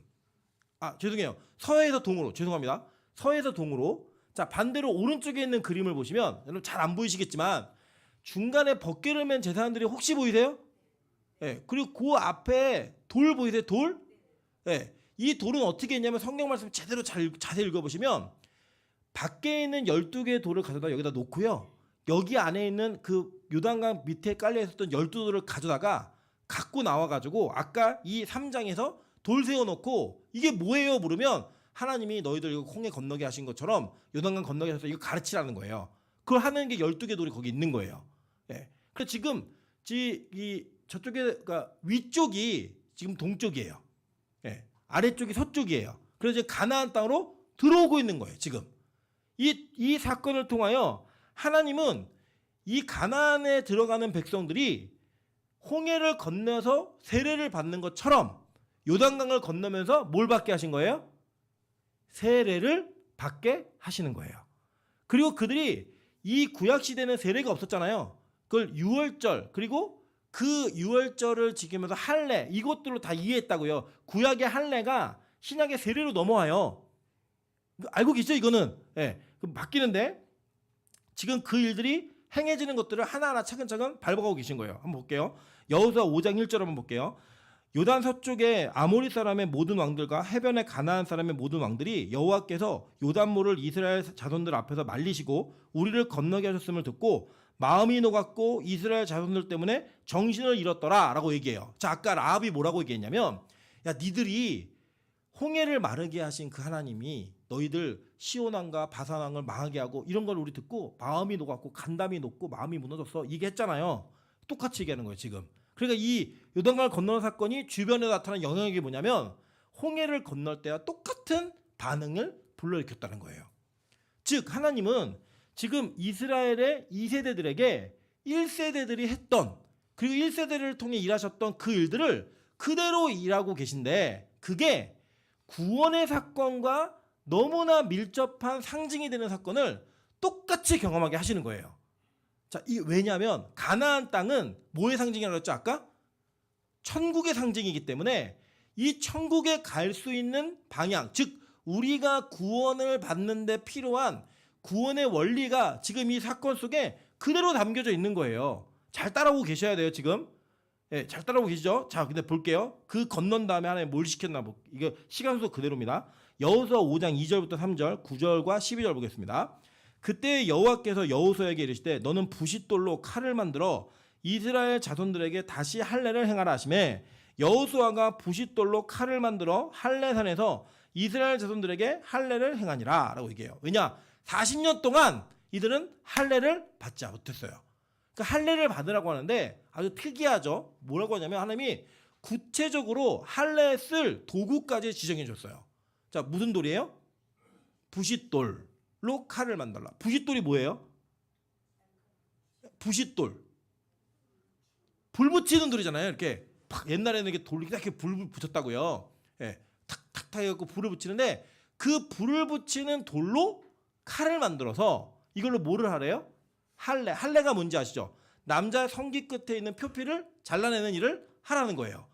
아, 죄송해요. 서에서 동으로. 죄송합니다. 서에서 동으로. 자, 반대로 오른쪽에 있는 그림을 보시면 여러분 잘 안 보이시겠지만 중간에 벗개를 맨 제사장들이 혹시 보이세요? 예. 그리고 그 앞에 돌 보이세요? 돌? 예. 이 돌은 어떻게 했냐면 성경 말씀 제대로 자세히 읽어보시면 밖에 있는 12개의 돌을 가져다 여기다 놓고요. 여기 안에 있는 그 요단강 밑에 깔려 있었던 12돌을 가져다가 갖고 나와가지고 아까 이 3장에서 돌 세워놓고 이게 뭐예요? 물으면 하나님이 너희들 이거 홍해 건너게 하신 것처럼 요단강 건너게 하셔서 이거 가르치라는 거예요. 그걸 하는 게 12개 돌이 거기 있는 거예요. 예. 그래서 지금 저쪽에 그러니까 위쪽이 지금 동쪽이에요. 예. 아래쪽이 서쪽이에요. 그래서 이제 가나안 땅으로 들어오고 있는 거예요. 지금 이 사건을 통하여 하나님은 이 가나안에 들어가는 백성들이 홍해를 건너서 세례를 받는 것처럼 요단강을 건너면서 뭘 받게 하신 거예요? 세례를 받게 하시는 거예요. 그리고 그들이 이 구약 시대는 세례가 없었잖아요. 그걸 유월절 그리고 그 유월절을 지키면서 할례 이것들로 다 이해했다고요. 구약의 할례가 신약의 세례로 넘어와요. 알고 계시죠? 이거는 예, 바뀌는데 지금 그 일들이 행해지는 것들을 하나하나 차근차근 밟아가고 계신 거예요. 한번 볼게요. 여호수아 5장 1절 한번 볼게요. 요단 서쪽에 아모리 사람의 모든 왕들과 해변의 가나안 사람의 모든 왕들이 여호와께서 요단물을 이스라엘 자손들 앞에서 말리시고 우리를 건너게 하셨음을 듣고 마음이 녹았고 이스라엘 자손들 때문에 정신을 잃었더라 라고 얘기해요. 자, 아까 라합이 뭐라고 얘기했냐면 야, 니들이 홍해를 마르게 하신 그 하나님이 너희들 시온왕과 바산왕을 망하게 하고 이런 걸 우리 듣고 마음이 녹았고 간담이 녹고 마음이 무너졌어 얘기했잖아요. 똑같이 얘기하는 거예요 지금. 그러니까 이 요단강을 건너는 사건이 주변에 나타난 영향이 뭐냐면 홍해를 건널 때와 똑같은 반응을 불러일으켰다는 거예요. 즉 하나님은 지금 이스라엘의 2세대들에게 1세대들이 했던 그리고 1세대를 통해 일하셨던 그 일들을 그대로 일하고 계신데 그게 구원의 사건과 너무나 밀접한 상징이 되는 사건을 똑같이 경험하게 하시는 거예요. 자, 왜냐하면 가나안 땅은 뭐의 상징이라고 했죠? 아까? 천국의 상징이기 때문에 이 천국에 갈 수 있는 방향, 즉 우리가 구원을 받는데 필요한 구원의 원리가 지금 이 사건 속에 그대로 담겨져 있는 거예요. 잘 따라오고 계셔야 돼요, 지금. 예, 잘 따라오고 계시죠? 자, 근데 볼게요. 그 건넌 다음에 하나님 뭘 시켰나 이게 시간 순서 그대로입니다. 여호수아 5장 2절부터 3절, 9절과 12절 보겠습니다. 그때 여호와께서 여호수아에게 이르시되 너는 부싯돌로 칼을 만들어 이스라엘 자손들에게 다시 할례를 행하라 하시매 여호수아가 부싯돌로 칼을 만들어 할례산에서 이스라엘 자손들에게 할례를 행하니라 라고 얘기해요. 왜냐? 40년 동안 이들은 할례를 받지 못했어요. 그러니까 할례를 받으라고 하는데 아주 특이하죠. 뭐라고 하냐면 하나님이 구체적으로 할례에 쓸 도구까지 지정해 줬어요. 자, 무슨 돌이에요? 부싯돌로 칼을 만들라. 부싯돌이 뭐예요? 부싯돌. 불 붙이는 돌이잖아요. 이렇게 팍 옛날에는 이렇게 돌 이렇게 불 붙였다고요. 예, 탁탁탁 해갖고 불을 붙이는데 그 불을 붙이는 돌로 칼을 만들어서 이걸로 뭐를 하래요? 할례. 할례가 뭔지 아시죠? 남자의 성기 끝에 있는 표피를 잘라내는 일을 하라는 거예요.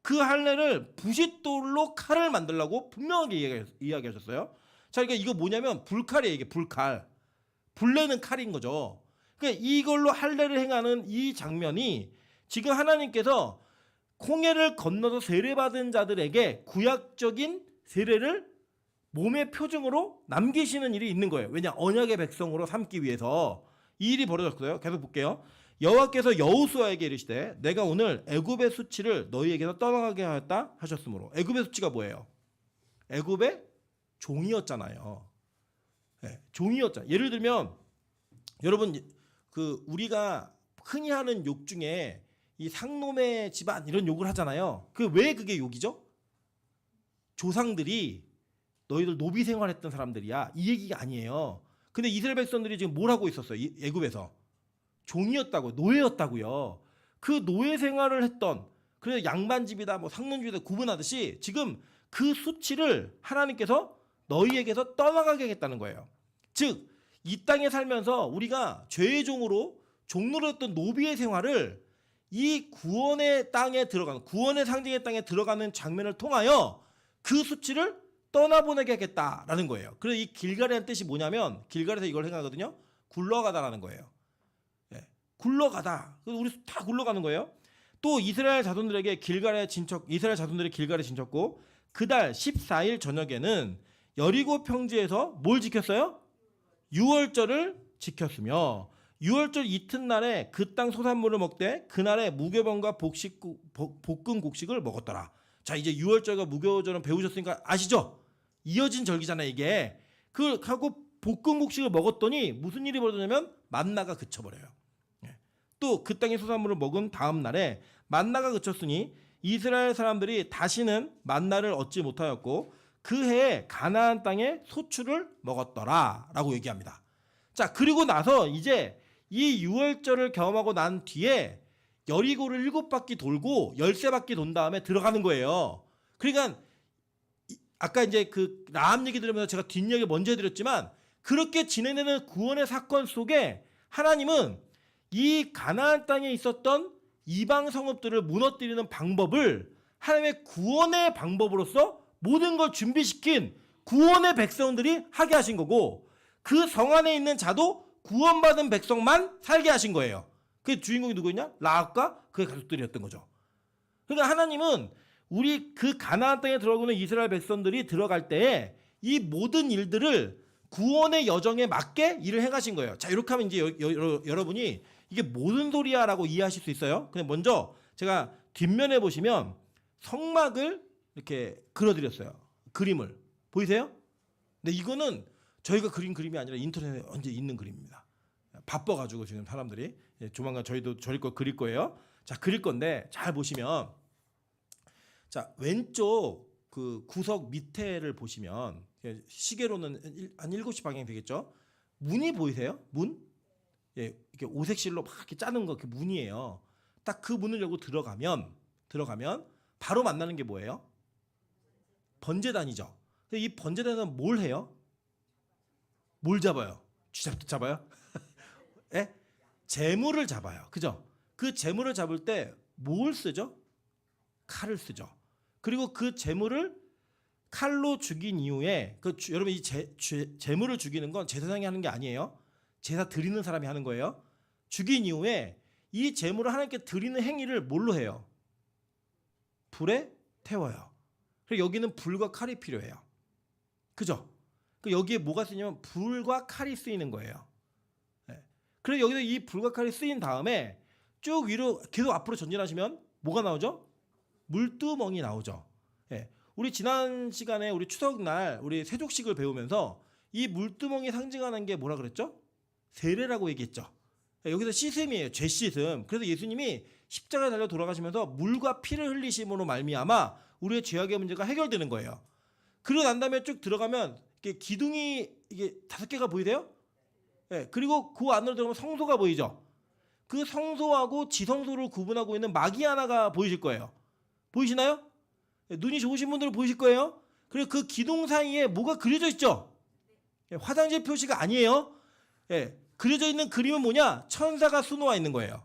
그 할례를 부싯돌로 칼을 만들라고 분명하게 이야기하셨어요. 자, 그러니까 이거 뭐냐면 불칼이에요. 이게 불칼. 불내는 칼인 거죠. 그러니까 이걸로 할례를 행하는 이 장면이 지금 하나님께서 홍해를 건너서 세례받은 자들에게 구약적인 세례를 몸의 표징으로 남기시는 일이 있는 거예요. 왜냐? 언약의 백성으로 삼기 위해서 이 일이 벌어졌어요. 계속 볼게요. 여호와께서 여호수아에게 이르시되 내가 오늘 애굽의 수치를 너희에게서 떠나가게 하였다 하셨으므로. 애굽의 수치가 뭐예요? 애굽의 종이었잖아요. 네, 종이었잖아요. 예를 들면 여러분 우리가 흔히 하는 욕 중에 이 상놈의 집안 이런 욕을 하잖아요. 왜 그게 욕이죠? 조상들이 너희들 노비 생활했던 사람들이야. 이 얘기가 아니에요. 근데 이스라엘 백성들이 지금 뭘 하고 있었어요? 애굽에서 종이었다고, 노예였다고요. 그 노예 생활을 했던, 그래서 양반집이다 뭐 상는주의다 구분하듯이 지금 그 수치를 하나님께서 너희에게서 떠나가게 하겠다는 거예요. 즉 이 땅에 살면서 우리가 죄의 종으로 종노릇했던 노비의 생활을 이 구원의 땅에 들어가는, 구원의 상징의 땅에 들어가는 장면을 통하여 그 수치를 떠나보내게 하겠다라는 거예요. 그래서 이 길갈이라는 뜻이 뭐냐면, 길갈에서 이걸 생각하거든요. 굴러가다라는 거예요. 예, 굴러가다. 그래서 우리 다 굴러가는 거예요. 또 이스라엘 자손들에게 이스라엘 자손들이 길갈에 진쳤고, 그달 14일 저녁에는 여리고 평지에서 뭘 지켰어요? 유월절을 지켰으며, 유월절 이튿날에 그 땅 소산물을 먹되 그날에 무교병과 볶은 곡식을 먹었더라. 자, 이제 유월절과 무교절은 배우셨으니까 아시죠? 이어진 절기잖아요, 이게. 그 하고 볶은 곡식을 먹었더니 무슨 일이 벌어졌냐면 만나가 그쳐버려요. 또 그 땅의 소산물을 먹은 다음 날에 만나가 그쳤으니 이스라엘 사람들이 다시는 만나를 얻지 못하였고 그 해에 가나안 땅에 소출을 먹었더라라고 얘기합니다. 자, 그리고 나서 이제 이 유월절을 경험하고 난 뒤에 여리고를 7바퀴 돌고 13바퀴 돈 다음에 들어가는 거예요. 그러니까 아까 이제 그 라합 얘기 들으면서 제가 뒷얘기 먼저 해드렸지만, 그렇게 진행되는 구원의 사건 속에 하나님은 이 가나안 땅에 있었던 이방 성읍들을 무너뜨리는 방법을 하나님의 구원의 방법으로서 모든 걸 준비시킨 구원의 백성들이 하게 하신 거고, 그 성 안에 있는 자도 구원받은 백성만 살게 하신 거예요. 그 주인공이 누구였냐? 라합과 그의 가족들이었던 거죠. 그러니까 하나님은 우리 그 가나안 땅에 들어가는 이스라엘 백성들이 들어갈 때에 이 모든 일들을 구원의 여정에 맞게 일을 해가신 거예요. 자, 이렇게 하면 이제 여러분이 이게 무슨 소리야 라고 이해하실 수 있어요. 근데 먼저 제가 뒷면에 보시면 성막을 이렇게 그려드렸어요. 그림을 보이세요? 근데 이거는 저희가 그린 그림이 아니라 인터넷에 언제 있는 그림입니다. 바빠가지고 지금 사람들이 조만간 저희도 저희 거 그릴 거예요. 자, 그릴 건데 잘 보시면, 자, 왼쪽 그 구석 밑에를 보시면 시계로는 한 7시 방향이 되겠죠. 문이 보이세요? 문? 예, 이렇게 오색실로 막 이렇게 짜는 거, 그 문이에요. 딱 그 문을 열고 들어가면 바로 만나는 게 뭐예요? 번제단이죠. 이 번제단은 뭘 해요? 뭘 잡아요? 쥐잡듯 잡아요? 예? 재물을 잡아요. 그죠? 그 재물을 잡을 때 뭘 쓰죠? 칼을 쓰죠. 그리고 그 재물을 칼로 죽인 이후에 여러분 이 재물을 죽이는 건 제사장이 하는 게 아니에요. 제사 드리는 사람이 하는 거예요. 죽인 이후에 이 재물을 하나님께 드리는 행위를 뭘로 해요? 불에 태워요. 그리고 여기는 불과 칼이 필요해요. 그죠? 여기에 뭐가 쓰냐면 불과 칼이 쓰이는 거예요. 그래서 여기서 이 불과 칼이 쓰인 다음에 쭉 위로 계속 앞으로 전진하시면 뭐가 나오죠? 물두멍이 나오죠. 우리 지난 시간에 우리 추석날 우리 세족식을 배우면서 이 물두멍이 상징하는 게 뭐라 그랬죠? 세례라고 얘기했죠. 여기서 씻음이에요. 죄 씻음. 그래서 예수님이 십자가에 달려 돌아가시면서 물과 피를 흘리심으로 말미암아 우리의 죄악의 문제가 해결되는 거예요. 그러고 난 다음에 쭉 들어가면 기둥이 이게 5개가 보이세요? 그리고 그 안으로 들어가면 성소가 보이죠. 그 성소하고 지성소를 구분하고 있는 막이 하나가 보이실 거예요. 보이시나요? 눈이 좋으신 분들은 보이실 거예요. 그리고 그 기둥 사이에 뭐가 그려져 있죠? 화장실 표시가 아니에요. 그려져 있는 그림은 뭐냐? 천사가 수놓아 있는 거예요.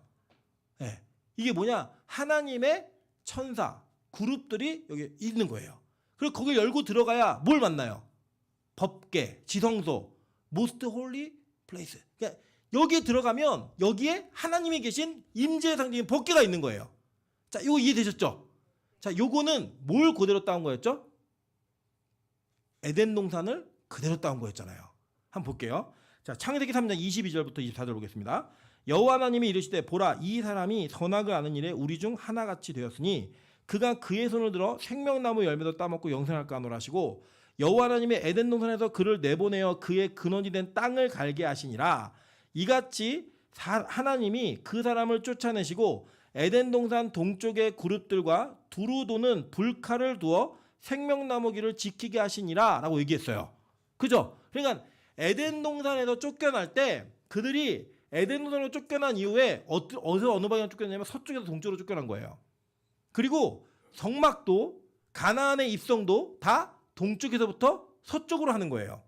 이게 뭐냐? 하나님의 천사 그룹들이 여기 있는 거예요. 그리고 거길 열고 들어가야 뭘 만나요? 법궤, 지성소, most holy place. 그러니까 여기에 들어가면 여기에 하나님이 계신 임재의 상징인 법궤가 있는 거예요. 자, 이거 이해되셨죠? 자, 요거는 뭘 그대로 따온 거였죠? 에덴 동산을 그대로 따온 거였잖아요. 한번 볼게요. 자, 창세기 3장 22절부터 24절 보겠습니다. 여호와 하나님이 이르시되 보라, 이 사람이 선악을 아는 일에 우리 중 하나같이 되었으니 그가 그의 손을 들어 생명나무 열매도 따먹고 영생할까 하노라 하시고, 여호와 하나님이 에덴 동산에서 그를 내보내어 그의 근원이 된 땅을 갈게 하시니라. 이같이 하나님이 그 사람을 쫓아내시고 에덴 동산 동쪽의 그룹들과 두루 도는 불칼을 두어 생명나무 길을 지키게 하시니라 라고 얘기했어요. 그죠? 그러니까 에덴 동산에서 쫓겨날 때 그들이 에덴 동산으로 쫓겨난 이후에 어디서 어느 방향으로 쫓겨났냐면 서쪽에서 동쪽으로 쫓겨난 거예요. 그리고 성막도 가나안의 입성도 다 동쪽에서부터 서쪽으로 하는 거예요.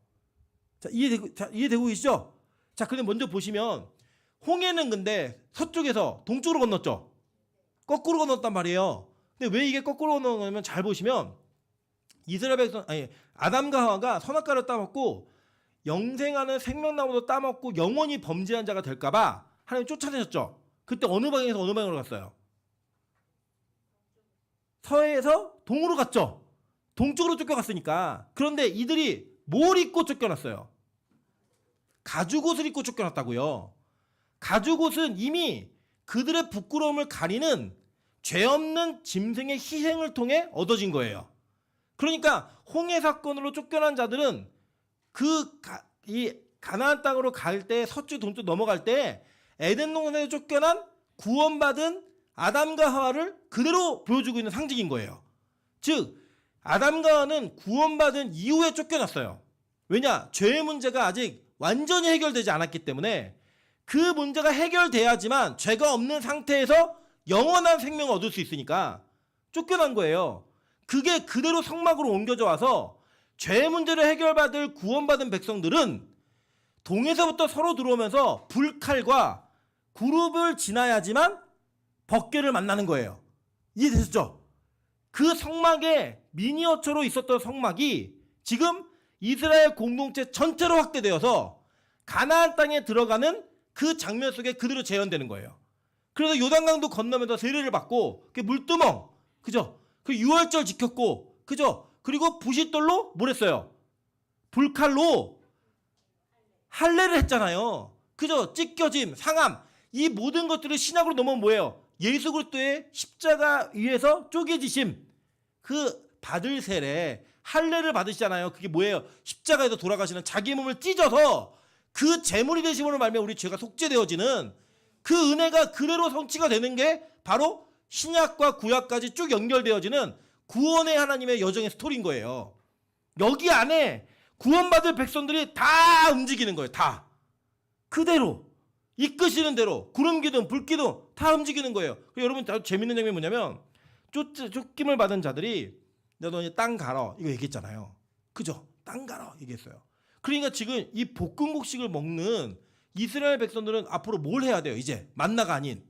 자, 이해되고 계시죠? 자, 그럼 먼저 보시면 홍해는 근데 서쪽에서 동쪽으로 건넜죠. 거꾸로 건넜단 말이에요. 근데 왜 이게 거꾸로 건너냐면 잘 보시면 이스라엘 백성 아담과 하와가 선악과를 따먹고 영생하는 생명나무도 따먹고 영원히 범죄한 자가 될까봐 하나님 쫓아내셨죠. 그때 어느 방향에서 어느 방향으로 갔어요? 서해에서 동으로 갔죠. 동쪽으로 쫓겨갔으니까. 그런데 이들이 뭘 입고 쫓겨났어요? 가죽옷을 입고 쫓겨났다고요. 가죽옷은 이미 그들의 부끄러움을 가리는 죄 없는 짐승의 희생을 통해 얻어진 거예요. 그러니까 홍해 사건으로 쫓겨난 자들은 이 가나안 땅으로 갈 때 서쪽 동쪽 넘어갈 때 에덴 동산에서 쫓겨난 구원받은 아담과 하와를 그대로 보여주고 있는 상징인 거예요. 즉 아담과 하와는 구원받은 이후에 쫓겨났어요. 왜냐? 죄의 문제가 아직 완전히 해결되지 않았기 때문에 그 문제가 해결돼야지만 죄가 없는 상태에서 영원한 생명을 얻을 수 있으니까 쫓겨난 거예요. 그게 그대로 성막으로 옮겨져 와서 죄의 문제를 해결받을 구원받은 백성들은 동에서부터 서로 들어오면서 불칼과 그룹을 지나야지만 법궤를 만나는 거예요. 이해되셨죠? 그 성막에 미니어처로 있었던 성막이 지금 이스라엘 공동체 전체로 확대되어서 가나안 땅에 들어가는 그 장면 속에 그대로 재현되는 거예요. 그래서 요단강도 건너면서 세례를 받고 그 물두멍, 그죠? 그 유월절 지켰고, 그죠? 그리고 부싯돌로 뭘 했어요? 불칼로 할례를 했잖아요. 그죠? 찢겨짐, 상함, 이 모든 것들을 신약으로 넘어오면 뭐예요? 예수 그리스도의 십자가 위에서 쪼개지심, 그 받을 세례, 할례를 받으시잖아요. 그게 뭐예요? 십자가에서 돌아가시는 자기 몸을 찢어서 그 제물이 되심으로 말미암아 우리 죄가 속죄되어지는 그 은혜가 그대로 성취가 되는 게 바로 신약과 구약까지 쭉 연결되어지는 구원의 하나님의 여정의 스토리인 거예요. 여기 안에 구원받을 백성들이 다 움직이는 거예요. 다. 그대로. 이끄시는 대로. 구름기둥, 불기둥 다 움직이는 거예요. 여러분 재밌는 장면이 뭐냐면 쫓김을 받은 자들이 너 땅 갈아 이거 얘기했잖아요. 그죠? 땅 갈아 얘기했어요. 그러니까 지금 이 볶음국식을 먹는 이스라엘 백성들은 앞으로 뭘 해야 돼요? 이제 만나가 아닌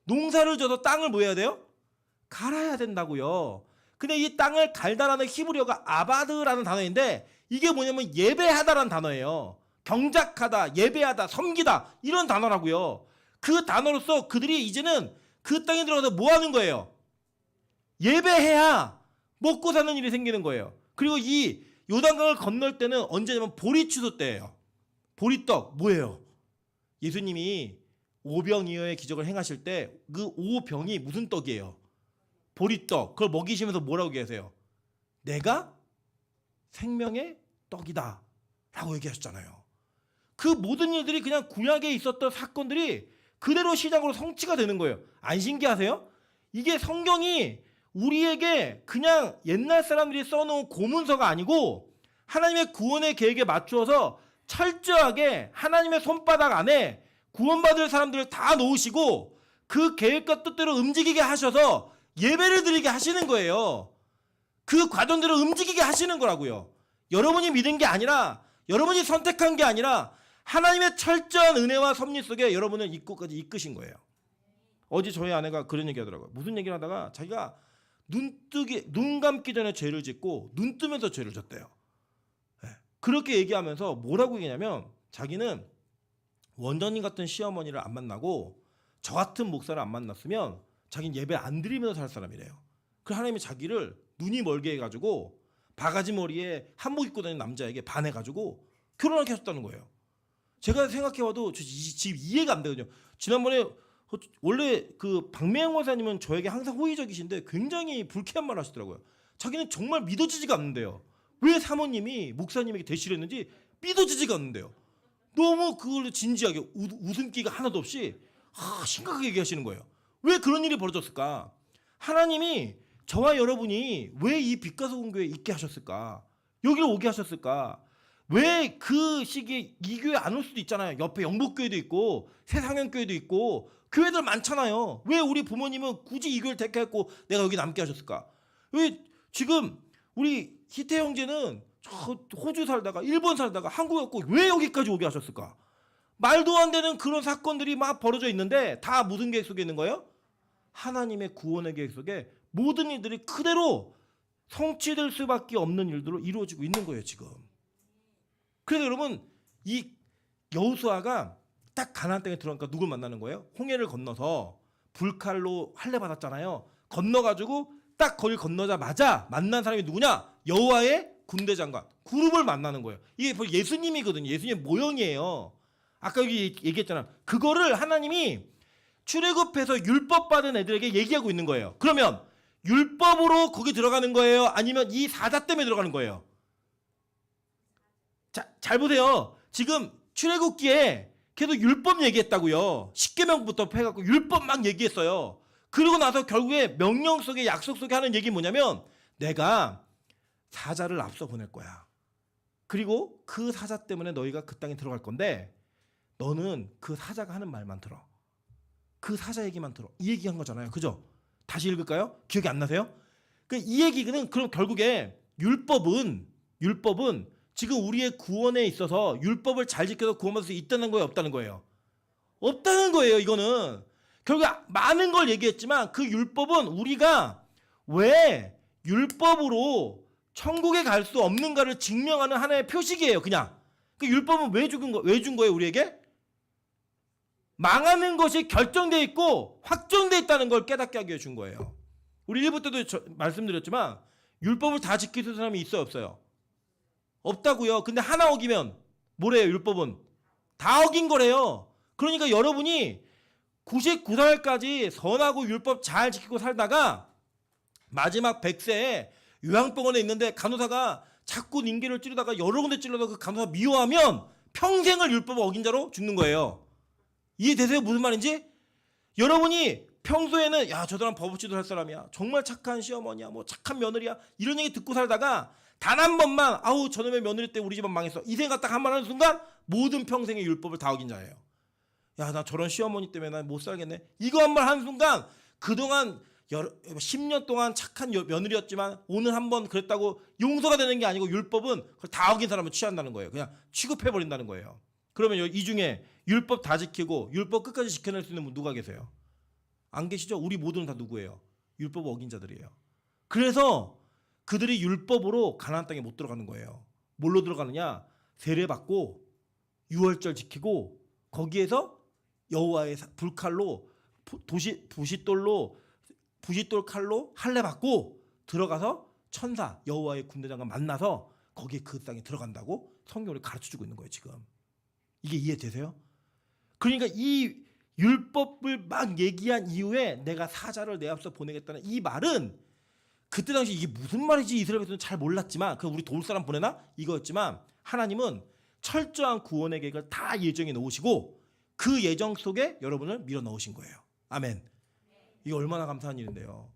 농사를 져서 땅을 뭐 해야 돼요? 갈아야 된다고요. 근데 이 땅을 갈다라는 히브리어가 아바드라는 단어인데 이게 뭐냐면 예배하다라는 단어예요. 경작하다, 예배하다, 섬기다 이런 단어라고요. 그 단어로서 그들이 이제는 그 땅에 들어가서 뭐 하는 거예요? 예배해야 먹고 사는 일이 생기는 거예요. 그리고 이 요단강을 건널 때는 언제냐면 보리추수 때예요. 보리떡 뭐예요? 예수님이 오병이어의 기적을 행하실 때 그 오병이 무슨 떡이에요? 보리떡. 그걸 먹이시면서 뭐라고 얘기하세요? 내가 생명의 떡이다 라고 얘기하셨잖아요. 그 모든 일들이 그냥 구약에 있었던 사건들이 그대로 시작으로 성취가 되는 거예요. 안 신기하세요? 이게 성경이 우리에게 그냥 옛날 사람들이 써놓은 고문서가 아니고 하나님의 구원의 계획에 맞추어서 철저하게 하나님의 손바닥 안에 구원받을 사람들을 다 놓으시고 그 계획과 뜻대로 움직이게 하셔서 예배를 드리게 하시는 거예요. 그 과정대로 움직이게 하시는 거라고요. 여러분이 믿은 게 아니라 여러분이 선택한 게 아니라 하나님의 철저한 은혜와 섭리 속에 여러분을 이끌고까지 이끄신 거예요. 어제 저희 아내가 그런 얘기 하더라고요. 무슨 얘기를 하다가 자기가 눈 감기 전에 죄를 짓고 눈 뜨면서 죄를 졌대요. 네. 그렇게 얘기하면서 뭐라고 얘기냐면 자기는 원장님 같은 시어머니를 안 만나고 저 같은 목사를 안 만났으면 자기는 예배 안 드리면서 살 사람이래요. 그 하나님이 자기를 눈이 멀게 해가지고 바가지 머리에 한복 입고 다니는 남자에게 반해가지고 결혼하게 하셨다는 거예요. 제가 생각해봐도 지금 이해가 안 되거든요. 지난번에 원래 그 박매영 원사님은 저에게 항상 호의적이신데 굉장히 불쾌한 말 하시더라고요. 자기는 정말 믿어지지가 않는데요. 왜 사모님이 목사님에게 대시를 했는지 믿어지지가 않는데요. 너무 그걸 진지하게 웃음기가 하나도 없이 심각하게 얘기하시는 거예요. 왜 그런 일이 벌어졌을까? 하나님이 저와 여러분이 왜 이 빛과 소금 교회에 있게 하셨을까? 여기를 오게 하셨을까? 왜 그 시기에 이 교회 안 올 수도 있잖아요. 옆에 영복교회도 있고 새상현교회도 있고 교회들 많잖아요. 왜 우리 부모님은 굳이 이 교회를 택했고 내가 여기 남게 하셨을까? 왜 지금 우리 희태 형제는 저 호주 살다가 일본 살다가 한국에 왔고 왜 여기까지 오게 하셨을까? 말도 안 되는 그런 사건들이 막 벌어져 있는데 다 무슨 계획 속에 있는 거예요? 하나님의 구원의 계획 속에 모든 일들이 그대로 성취될 수밖에 없는 일들로 이루어지고 있는 거예요 지금. 그래서 여러분 이 여호수아가 딱 가나안 땅에 들어가니까 누굴 만나는 거예요? 홍해를 건너서 불칼로 할례 받았잖아요. 건너가지고 딱 거길 건너자마자 만난 사람이 누구냐? 여호와의 군대 장관 그룹을 만나는 거예요. 이게 바로 예수님이거든요. 예수님의 모형이에요. 아까 여기 얘기했잖아. 그거를 하나님이 출애굽해서 율법 받은 애들에게 얘기하고 있는 거예요. 그러면 율법으로 거기 들어가는 거예요? 아니면 이 사자 때문에 들어가는 거예요? 자, 잘 보세요. 지금 출애굽기에 계속 율법 얘기했다고요. 십계명부터 해갖고 율법 막 얘기했어요. 그러고 나서 결국에 명령 속에 약속 속에 하는 얘기 뭐냐면 내가 사자를 앞서 보낼 거야. 그리고 그 사자 때문에 너희가 그 땅에 들어갈 건데 너는 그 사자가 하는 말만 들어. 그 사자 얘기만 들어. 이 얘기한 거잖아요. 그죠? 다시 읽을까요? 기억이 안 나세요? 이 얘기는 그럼 결국에 율법은 지금 우리의 구원에 있어서 율법을 잘 지켜서 구원받을 수 있다는 거예요? 없다는 거예요? 없다는 거예요. 이거는 결국 많은 걸 얘기했지만 그 율법은 우리가 왜 율법으로 천국에 갈 수 없는가를 증명하는 하나의 표식이에요. 그냥 그 율법은 왜 준 거예요? 우리에게 망하는 것이 결정되어 있고 확정되어 있다는 걸 깨닫게 하기 위해 준 거예요. 우리 1부 때도 말씀드렸지만 율법을 다 지킬 수 있는 사람이 있어요? 없어요? 없다고요. 근데 하나 어기면 뭐래요? 율법은 다 어긴 거래요. 그러니까 여러분이 99살까지 선하고 율법 잘 지키고 살다가 마지막 100세에 요양병원에 있는데 간호사가 자꾸 닌기를 찌르다가 여러 군데 찔러서 그 간호사 미워하면 평생을 율법을 어긴 자로 죽는 거예요. 이해되세요? 무슨 말인지? 여러분이 평소에는 야, 저 사람 법업지도 할 사람이야. 정말 착한 시어머니야. 뭐 착한 며느리야. 이런 얘기 듣고 살다가 단 한 번만 아우 저놈의 며느리 때문에 우리 집안 망했어. 이 생각 딱 한 번 하는 순간 모든 평생의 율법을 다 어긴 자예요. 야, 나 저런 시어머니 때문에 나 못 살겠네. 이거 한 번 하는 순간 그동안 10년 동안 착한 며느리였지만 오늘 한 번 그랬다고 용서가 되는 게 아니고 율법은 그걸 다 어긴 사람을 취한다는 거예요. 그냥 취급해버린다는 거예요. 그러면 이 중에 율법 다 지키고 율법 끝까지 지켜낼 수 있는 분 누가 계세요? 안 계시죠? 우리 모두는 다 누구예요? 율법 어긴 자들이에요. 그래서 그들이 율법으로 가나안 땅에 못 들어가는 거예요. 뭘로 들어가느냐? 세례받고 유월절 지키고 거기에서 여호와의 불칼로 부싯돌 칼로 할례 받고 들어가서 천사 여호와의 군대장관 만나서 거기에 그 땅에 들어간다고 성경을 가르쳐주고 있는 거예요. 지금 이게 이해되세요? 그러니까 이 율법을 막 얘기한 이후에 내가 사자를 내 앞서 보내겠다는 이 말은 그때 당시 이게 무슨 말인지 이스라엘 백성은 잘 몰랐지만 그 우리 도울 사람 보내나? 이거였지만 하나님은 철저한 구원의 계획을 다 예정해 놓으시고 그 예정 속에 여러분을 밀어 넣으신 거예요. 아멘. 이게 얼마나 감사한 일인데요.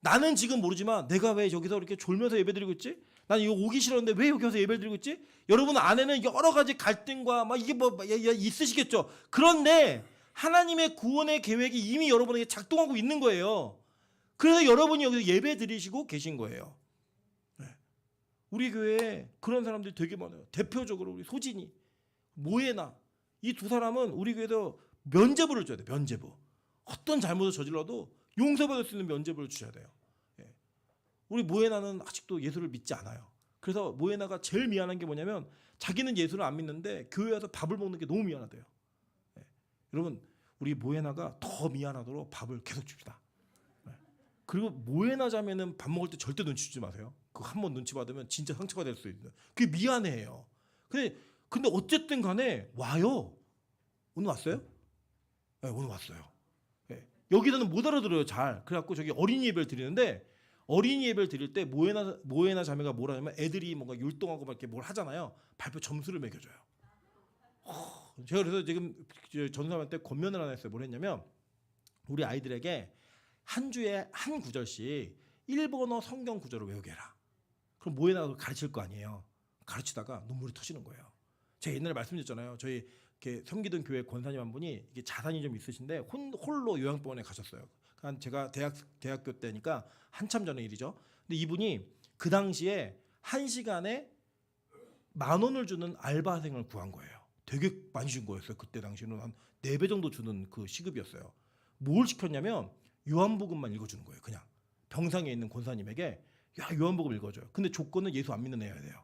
나는 지금 모르지만 내가 왜 여기서 이렇게 졸면서 예배드리고 있지? 나는 이거 오기 싫었는데 왜 여기 와서 예배드리고 있지? 여러분 안에는 여러 가지 갈등과 막 이게 뭐 있으시겠죠. 그런데 하나님의 구원의 계획이 이미 여러분에게 작동하고 있는 거예요. 그래서 여러분이 여기서 예배 드리시고 계신 거예요. 네. 우리 교회에 그런 사람들이 되게 많아요. 대표적으로 우리 소진이, 모예나 이 두 사람은 우리 교회에서 면죄부를 줘야 돼요. 면죄부. 어떤 잘못을 저질러도 용서받을 수 있는 면죄부를 주셔야 돼요. 네. 우리 모예나는 아직도 예수를 믿지 않아요. 그래서 모예나가 제일 미안한 게 뭐냐면 자기는 예수를 안 믿는데 교회 와서 밥을 먹는 게 너무 미안하대요. 네. 여러분 우리 모예나가 더 미안하도록 밥을 계속 줍시다. 그리고 모에나 자매는 밥 먹을 때 절대 눈치 주지 마세요. 그거 한 번 눈치 받으면 진짜 상처가 될 수 있어요. 그게 미안해요. 근데 어쨌든 간에 와요. 오늘 왔어요? 네, 오늘 왔어요. 네. 여기서는 못 알아들어요 잘. 그래갖고 저기 어린이 예배를 드리는데 어린이 예배를 드릴 때 모에나 자매가 뭘 하냐면 애들이 뭔가 율동하고 막 이렇게 뭘 하잖아요. 발표 점수를 매겨줘요. 제가 그래서 지금 전사한테 권면을 하나 했어요. 뭘 했냐면 우리 아이들에게 한 주에 한 구절씩 일본어 성경 구절을 외우게 해라. 그럼 뭐에 나가서 가르칠 거 아니에요. 가르치다가 눈물이 터지는 거예요. 제가 옛날에 말씀드렸잖아요. 저희 이렇게 섬기던 교회 권사님 한 분이 이게 자산이 좀 있으신데 홀로 요양병원에 가셨어요. 한 제가 대학교 때니까 한참 전의 일이죠. 근데 이분이 그 당시에 1시간에 10,000원을 주는 알바생을 구한 거예요. 되게 많이 준 거였어요. 그때 당시는 한 4배 정도 주는 그 시급이었어요. 뭘 시켰냐면 요한복음만 읽어주는 거예요. 그냥 병상에 있는 권사님에게 야 요한복음 읽어줘요. 근데 조건은 예수 안 믿는 애여야 돼요.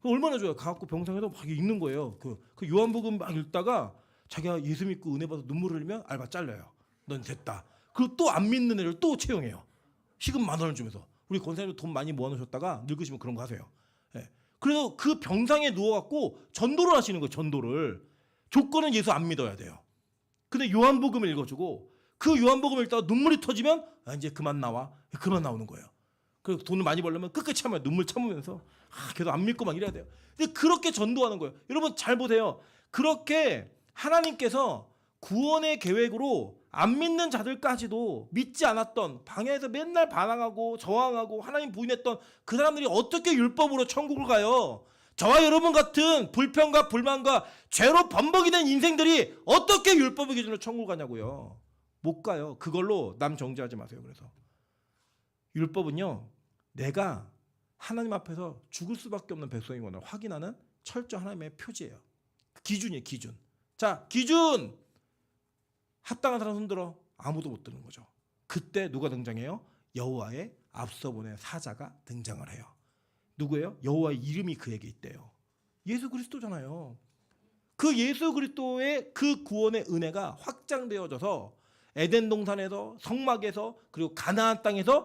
얼마나 좋아요. 가갖고 병상에서 막 읽는 거예요. 그 요한복음 막 읽다가 자기가 예수 믿고 은혜 받아 눈물을 흘리면 알바 잘려요. 넌 됐다. 그리고 또 안 믿는 애를 또 채용해요. 시급 10,000원을 주면서. 우리 권사님도 돈 많이 모아놓으셨다가 늙으시면 그런 거 하세요. 예. 그래서 그 병상에 누워갖고 전도를 하시는 거예요. 전도를. 조건은 예수 안 믿어야 돼요. 근데 요한복음을 읽어주고 그 요한복음을 읽다가 눈물이 터지면 아, 이제 그만 나와. 그만 나오는 거예요. 그리고 돈을 많이 벌려면 끝까지 참아요. 눈물 참으면서 계속 안 믿고 막 이래야 돼요. 근데 그렇게 전도하는 거예요. 여러분 잘 보세요. 그렇게 하나님께서 구원의 계획으로 안 믿는 자들까지도 믿지 않았던 방에서 맨날 반항하고 저항하고 하나님 부인했던 그 사람들이 어떻게 율법으로 천국을 가요? 저와 여러분 같은 불평과 불만과 죄로 범벅이 된 인생들이 어떻게 율법의 기준으로 천국을 가냐고요. 못 가요. 그걸로 남 정죄하지 마세요. 그래서 율법은요. 내가 하나님 앞에서 죽을 수밖에 없는 백성이구나 확인하는 철저한 하나님의 표지예요. 기준이에요. 기준. 자, 기준. 합당한 사람 손들어. 아무도 못 드는 거죠. 그때 누가 등장해요? 여호와의 앞서 보낸 사자가 등장을 해요. 누구예요? 여호와의 이름이 그에게 있대요. 예수 그리스도잖아요. 그 예수 그리스도의 그 구원의 은혜가 확장되어져서 에덴 동산에서 성막에서 그리고 가나안 땅에서